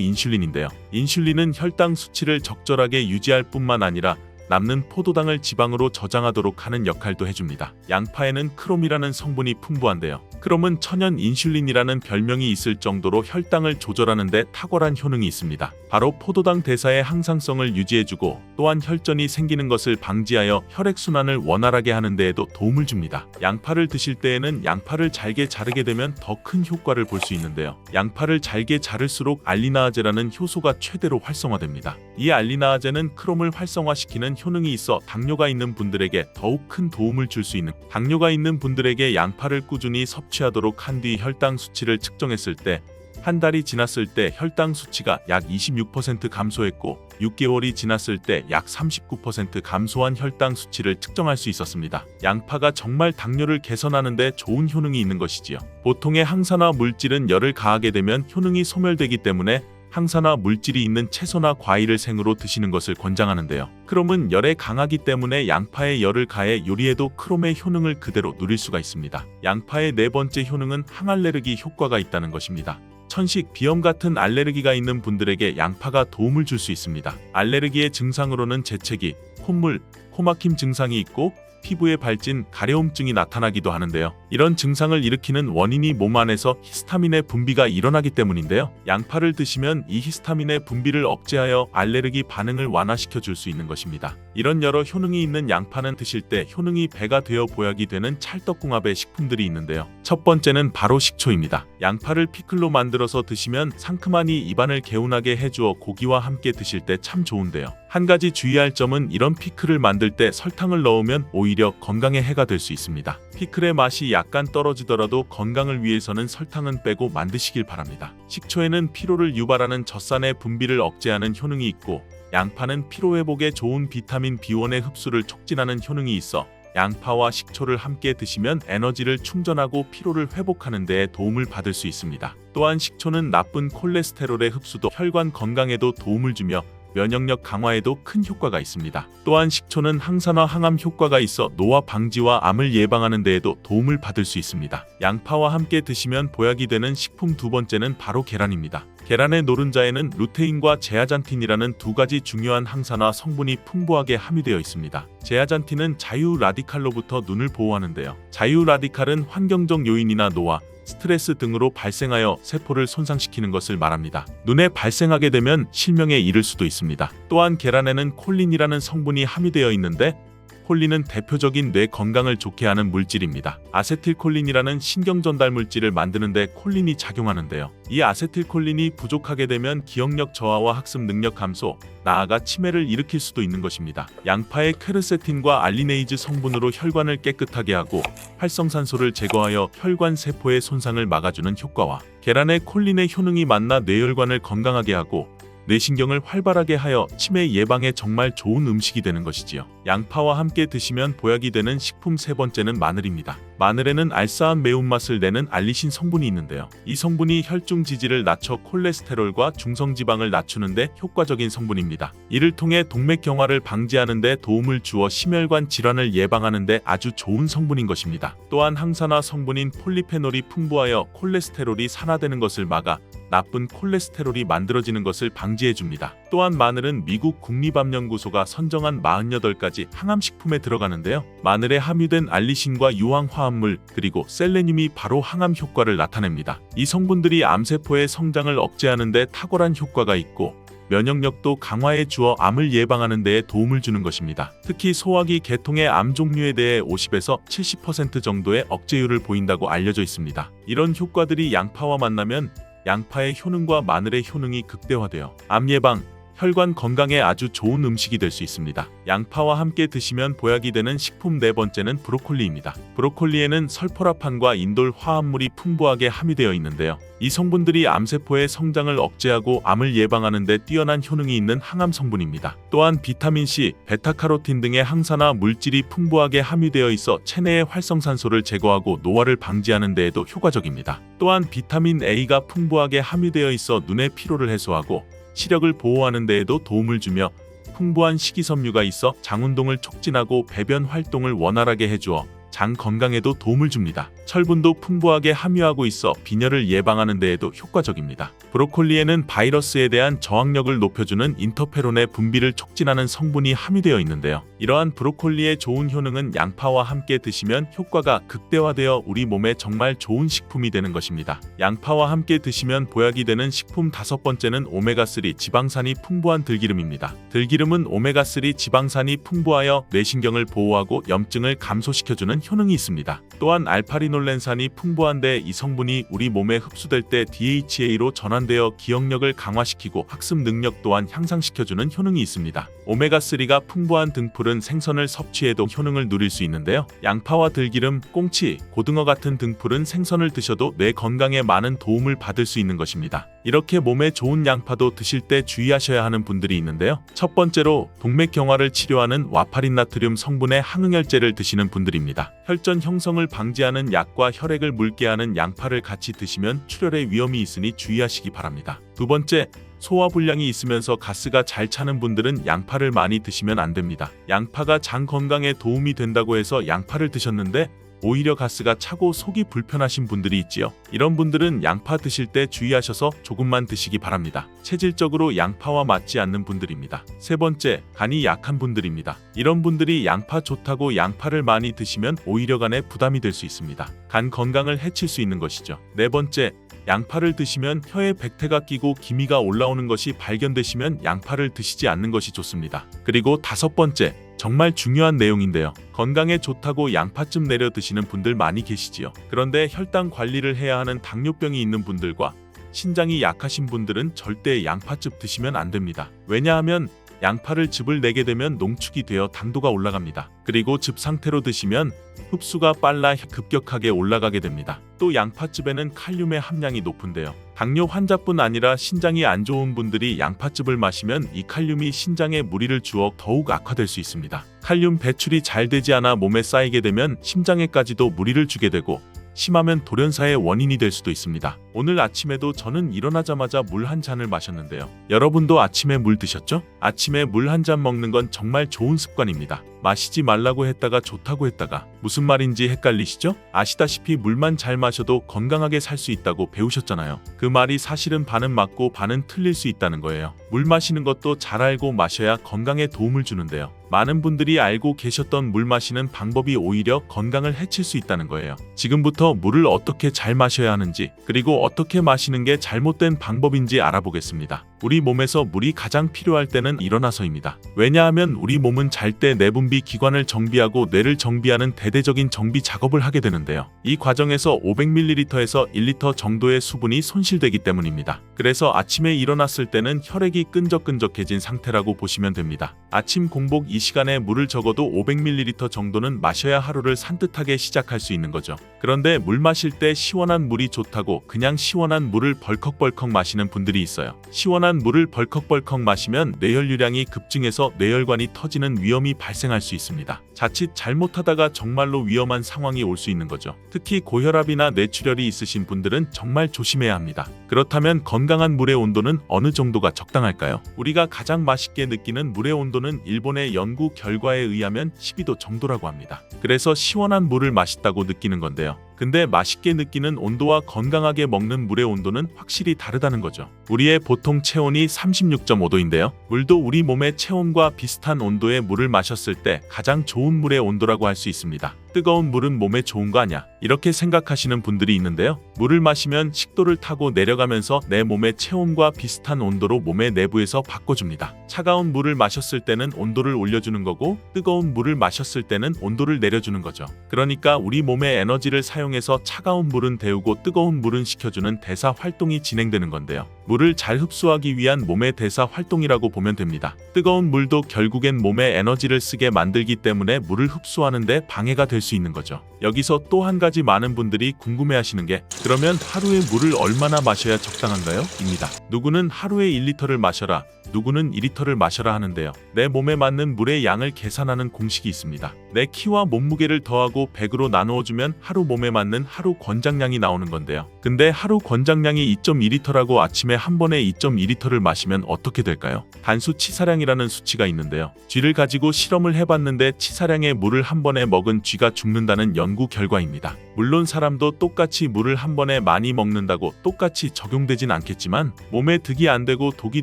인슐린인데요. 인슐린은 혈당 수치를 적절하게 유지할 뿐만 아니라 남는 포도당을 지방으로 저장하도록 하는 역할도 해줍니다. 양파에는 크롬이라는 성분이 풍부한데요. 크롬은 천연 인슐린이라는 별명이 있을 정도로 혈당을 조절하는 데 탁월한 효능이 있습니다. 바로 포도당 대사의 항상성을 유지해주고 또한 혈전이 생기는 것을 방지하여 혈액순환을 원활하게 하는 데에도 도움을 줍니다. 양파를 드실 때에는 양파를 잘게 자르게 되면 더 큰 효과를 볼 수 있는데요. 양파를 잘게 자를수록 알리나아제라는 효소가 최대로 활성화됩니다. 이 알리나아제는 크롬을 활성화시키는 효능이 있어 당뇨가 있는 분들에게 더욱 큰 도움을 줄 수 있는, 당뇨가 있는 분들에게 양파를 꾸준히 섭취하도록 한 뒤 혈당 수치를 측정했을 때 한 달이 지났을 때 혈당 수치가 약 26% 감소했고 6개월이 지났을 때 약 39% 감소한 혈당 수치를 측정할 수 있었습니다. 양파가 정말 당뇨를 개선하는 데 좋은 효능이 있는 것이지요. 보통의 항산화 물질은 열을 가하게 되면 효능이 소멸되기 때문에 항산화 물질이 있는 채소나 과일을 생으로 드시는 것을 권장하는데요. 크롬은 열에 강하기 때문에 양파에 열을 가해 요리에도 크롬의 효능을 그대로 누릴 수가 있습니다. 양파의 네 번째 효능은 항알레르기 효과가 있다는 것입니다. 천식, 비염 같은 알레르기가 있는 분들에게 양파가 도움을 줄 수 있습니다. 알레르기의 증상으로는 재채기, 콧물, 코막힘 증상이 있고 피부에 발진, 가려움증이 나타나기도 하는데요. 이런 증상을 일으키는 원인이 몸 안에서 히스타민의 분비가 일어나기 때문인데요. 양파를 드시면 이 히스타민의 분비를 억제하여 알레르기 반응을 완화시켜 줄 수 있는 것입니다. 이런 여러 효능이 있는 양파는 드실 때 효능이 배가 되어 보약이 되는 찰떡궁합의 식품들이 있는데요. 첫 번째는 바로 식초입니다. 양파를 피클로 만들어서 드시면 상큼하니 입안을 개운하게 해주어 고기와 함께 드실 때 참 좋은데요. 한 가지 주의할 점은 이런 피클을 만들 때 설탕을 넣으면 오히려 건강에 해가 될 수 있습니다. 피클의 맛이 약간 떨어지더라도 건강을 위해서는 설탕은 빼고 만드시길 바랍니다. 식초에는 피로를 유발하는 젖산의 분비를 억제하는 효능이 있고 양파는 피로회복에 좋은 비타민 B1의 흡수를 촉진하는 효능이 있어 양파와 식초를 함께 드시면 에너지를 충전하고 피로를 회복하는 데 도움을 받을 수 있습니다. 또한 식초는 나쁜 콜레스테롤의 흡수도 혈관 건강에도 도움을 주며 면역력 강화에도 큰 효과가 있습니다. 또한 식초는 항산화 항암 효과가 있어 노화 방지와 암을 예방하는 데에도 도움을 받을 수 있습니다. 양파와 함께 드시면 보약이 되는 식품 두 번째는 바로 계란입니다. 계란의 노른자에는 루테인과 제아잔틴이라는 두 가지 중요한 항산화 성분이 풍부하게 함유되어 있습니다. 제아잔틴은 자유 라디칼로부터 눈을 보호하는데요. 자유 라디칼은 환경적 요인이나 노화, 스트레스 등으로 발생하여 세포를 손상시키는 것을 말합니다. 눈에 발생하게 되면 실명에 이를 수도 있습니다. 또한 계란에는 콜린이라는 성분이 함유되어 있는데 콜린은 대표적인 뇌 건강을 좋게 하는 물질입니다. 아세틸콜린이라는 신경전달 물질을 만드는데 콜린이 작용하는데요. 이 아세틸콜린이 부족하게 되면 기억력 저하와 학습 능력 감소, 나아가 치매를 일으킬 수도 있는 것입니다. 양파의 퀘르세틴과 알리네이즈 성분으로 혈관을 깨끗하게 하고 활성산소를 제거하여 혈관 세포의 손상을 막아주는 효과와 계란의 콜린의 효능이 만나 뇌혈관을 건강하게 하고 뇌신경을 활발하게 하여 치매 예방에 정말 좋은 음식이 되는 것이지요. 양파와 함께 드시면 보약이 되는 식품 세 번째는 마늘입니다. 마늘에는 알싸한 매운맛을 내는 알리신 성분이 있는데요. 이 성분이 혈중 지질을 낮춰 콜레스테롤과 중성지방을 낮추는 데 효과적인 성분입니다. 이를 통해 동맥경화를 방지하는 데 도움을 주어 심혈관 질환을 예방하는 데 아주 좋은 성분인 것입니다. 또한 항산화 성분인 폴리페놀이 풍부하여 콜레스테롤이 산화되는 것을 막아 나쁜 콜레스테롤이 만들어지는 것을 방지해줍니다. 또한 마늘은 미국 국립암연구소가 선정한 48가지 항암식품에 들어가는데요. 마늘에 함유된 알리신과 유황 화합물 그리고 셀레늄이 바로 항암 효과를 나타냅니다. 이 성분들이 암세포의 성장을 억제하는 데 탁월한 효과가 있고 면역력도 강화해 주어 암을 예방하는 데에 도움을 주는 것입니다. 특히 소화기 계통의 암 종류에 대해 50에서 70% 정도의 억제율을 보인다고 알려져 있습니다. 이런 효과들이 양파와 만나면 양파의 효능과 마늘의 효능이 극대화되어 암 예방, 혈관 건강에 아주 좋은 음식이 될 수 있습니다. 양파와 함께 드시면 보약이 되는 식품 네 번째는 브로콜리입니다. 브로콜리에는 설포라판과 인돌 화합물이 풍부하게 함유되어 있는데요. 이 성분들이 암세포의 성장을 억제하고 암을 예방하는 데 뛰어난 효능이 있는 항암 성분입니다. 또한 비타민C, 베타카로틴 등의 항산화 물질이 풍부하게 함유되어 있어 체내의 활성산소를 제거하고 노화를 방지하는 데에도 효과적입니다. 또한 비타민 A가 풍부하게 함유되어 있어 눈의 피로를 해소하고 시력을 보호하는 데에도 도움을 주며 풍부한 식이섬유가 있어 장 운동을 촉진하고 배변 활동을 원활하게 해주어 장 건강에도 도움을 줍니다. 철분도 풍부하게 함유하고 있어 빈혈을 예방하는 데에도 효과적입니다. 브로콜리에는 바이러스에 대한 저항력을 높여주는 인터페론의 분비를 촉진하는 성분이 함유되어 있는데요. 이러한 브로콜리의 좋은 효능은 양파와 함께 드시면 효과가 극대화되어 우리 몸에 정말 좋은 식품이 되는 것입니다. 양파와 함께 드시면 보약이 되는 식품 다섯 번째는 오메가3 지방산이 풍부한 들기름입니다. 들기름은 오메가3 지방산이 풍부하여 뇌신경을 보호하고 염증을 감소시켜주는 효능이 있습니다. 또한 알파리놀렌산이 풍부한데 이 성분이 우리 몸에 흡수될 때 DHA로 전환되어 기억력을 강화시키고 학습 능력 또한 향상시켜주는 효능이 있습니다. 오메가3가 풍부한 등푸른 생선을 섭취해도 효능을 누릴 수 있는데요. 양파와 들기름, 꽁치, 고등어 같은 등푸른 생선을 드셔도 뇌 건강에 많은 도움을 받을 수 있는 것입니다. 이렇게 몸에 좋은 양파도 드실 때 주의하셔야 하는 분들이 있는데요. 첫 번째로 동맥경화를 치료하는 와파린 나트륨 성분의 항응혈제를 드시는 분들입니다. 혈전 형성을 방지하는 약과 혈액을 묽게 하는 양파를 같이 드시면 출혈의 위험이 있으니 주의하시기 바랍니다. 두 번째, 소화불량이 있으면서 가스가 잘 차는 분들은 양파를 많이 드시면 안 됩니다. 양파가 장 건강에 도움이 된다고 해서 양파를 드셨는데 오히려 가스가 차고 속이 불편하신 분들이 있지요. 이런 분들은 양파 드실 때 주의하셔서 조금만 드시기 바랍니다. 체질적으로 양파와 맞지 않는 분들입니다. 세 번째, 간이 약한 분들입니다. 이런 분들이 양파 좋다고 양파를 많이 드시면 오히려 간에 부담이 될 수 있습니다. 간 건강을 해칠 수 있는 것이죠. 네 번째, 양파를 드시면 혀에 백태가 끼고 기미가 올라오는 것이 발견되시면 양파를 드시지 않는 것이 좋습니다. 그리고 다섯 번째, 정말 중요한 내용인데요. 건강에 좋다고 양파즙 내려 드시는 분들 많이 계시지요. 그런데 혈당 관리를 해야 하는 당뇨병이 있는 분들과 신장이 약하신 분들은 절대 양파즙 드시면 안 됩니다. 왜냐하면 양파를 즙을 내게 되면 농축이 되어 당도가 올라갑니다. 그리고 즙 상태로 드시면 흡수가 빨라 급격하게 올라가게 됩니다. 또 양파즙에는 칼륨의 함량이 높은데요. 당뇨 환자뿐 아니라 신장이 안 좋은 분들이 양파즙을 마시면 이 칼륨이 신장에 무리를 주어 더욱 악화될 수 있습니다. 칼륨 배출이 잘 되지 않아 몸에 쌓이게 되면 심장에까지도 무리를 주게 되고 심하면 돌연사의 원인이 될 수도 있습니다. 오늘 아침에도 저는 일어나자마자 물 한 잔을 마셨는데요. 여러분도 아침에 물 드셨죠? 아침에 물 한 잔 먹는 건 정말 좋은 습관입니다. 마시지 말라고 했다가 좋다고 했다가 무슨 말인지 헷갈리시죠? 아시다시피 물만 잘 마셔도 건강하게 살 수 있다고 배우셨잖아요. 그 말이 사실은 반은 맞고 반은 틀릴 수 있다는 거예요. 물 마시는 것도 잘 알고 마셔야 건강에 도움을 주는데요. 많은 분들이 알고 계셨던 물 마시는 방법이 오히려 건강을 해칠 수 있다는 거예요. 지금부터 물을 어떻게 잘 마셔야 하는지 그리고 어떻게 마시는 게 잘못된 방법인지 알아보겠습니다. 우리 몸에서 물이 가장 필요할 때는 일어나서입니다. 왜냐하면 우리 몸은 잘 때 내분비 기관을 정비하고 뇌를 정비하는 대대적인 정비 작업을 하게 되는데요. 이 과정에서 500ml에서 1리터 정도의 수분이 손실되기 때문입니다. 그래서 아침에 일어났을 때는 혈액이 끈적끈적해진 상태라고 보시면 됩니다. 아침 공복 이 시간에 물을 적어도 500ml 정도는 마셔야 하루를 산뜻하게 시작할 수 있는 거죠. 그런데 물 마실 때 시원한 물이 좋다고 그냥 시원한 물을 벌컥벌컥 마시는 분들이 있어요. 시원한 물을 벌컥벌컥 마시면 뇌혈류량이 급증해서 뇌혈관이 터지는 위험이 발생할 수 있습니다. 자칫 잘못하다가 정말로 위험한 상황이 올 수 있는 거죠. 특히 고혈압이나 뇌출혈이 있으신 분들은 정말 조심해야 합니다. 그렇다면 건강한 물의 온도는 어느 정도가 적당할까요? 우리가 가장 맛있게 느끼는 물의 온도는 일본의 연구 결과에 의하면 12도 정도라고 합니다. 그래서 시원한 물을 맛있다고 느끼는 건데요. 근데 맛있게 느끼는 온도와 건강하게 먹는 물의 온도는 확실히 다르다는 거죠. 우리의 보통 체온이 36.5도인데요. 물도 우리 몸의 체온과 비슷한 온도의 물을 마셨을 때 가장 좋은 물의 온도라고 할 수 있습니다. 뜨거운 물은 몸에 좋은 거 아냐? 이렇게 생각하시는 분들이 있는데요. 물을 마시면 식도를 타고 내려가면서 내 몸의 체온과 비슷한 온도로 몸의 내부에서 바꿔줍니다. 차가운 물을 마셨을 때는 온도를 올려주는 거고 뜨거운 물을 마셨을 때는 온도를 내려주는 거죠. 그러니까 우리 몸의 에너지를 사용해서 차가운 물은 데우고 뜨거운 물은 식혀주는 대사 활동이 진행되는 건데요. 물을 잘 흡수하기 위한 몸의 대사 활동이라고 보면 됩니다. 뜨거운 물도 결국엔 몸에 에너지를 쓰게 만들기 때문에 물을 흡수하는데 방해가 될 수 있는 거죠. 여기서 또 한 가지 많은 분들이 궁금해하시는 게 그러면 하루에 물을 얼마나 마셔야 적당한가요? 입니다. 누구는 하루에 1리터를 마셔라, 누구는 2리터를 마셔라 하는데요. 내 몸에 맞는 물의 양을 계산하는 공식이 있습니다. 내 키와 몸무게를 더하고 100으로 나누어주면 하루 몸에 맞는 하루 권장량이 나오는 건데요. 근데 하루 권장량이 2.2리터라고 아침에 한 번에 2.2리터를 마시면 어떻게 될까요? 단수 치사량이라는 수치가 있는데요. 쥐를 가지고 실험을 해봤는데 치사량의 물을 한 번에 먹은 쥐가 죽는다는 연구 결과입니다. 물론 사람도 똑같이 물을 한 번에 많이 먹는다고 똑같이 적용되진 않겠지만 몸에 득이 안 되고 독이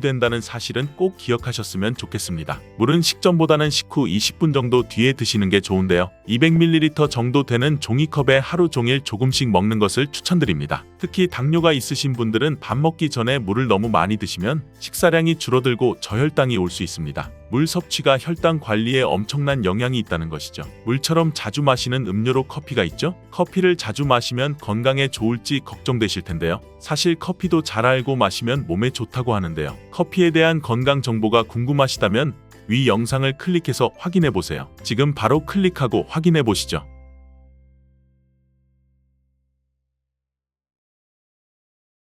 된다는 사실은 꼭 기억하셨으면 좋겠습니다. 물은 식전보다는 식후 20분 정도 뒤에 드시는 게 좋은데요. 200ml 정도 되는 종이컵에 하루 종일 조금씩 먹는 것을 추천드립니다. 특히 당뇨가 있으신 분들은 밥 먹기 전에 물을 너무 많이 드시면 식사량이 줄어들고 저혈당이 올 수 있습니다. 물 섭취가 혈당 관리에 엄청난 영향이 있다는 것이죠. 물처럼 자주 마시는 음료로 커피가 있죠? 커피를 자주 마시면 건강에 좋을지 걱정되실 텐데요. 사실 커피도 잘 알고 마시면 몸에 좋다고 하는데요. 커피에 대한 건강 정보가 궁금하시다면 위 영상을 클릭해서 확인해 보세요. 지금 바로 클릭하고 확인해 보시죠.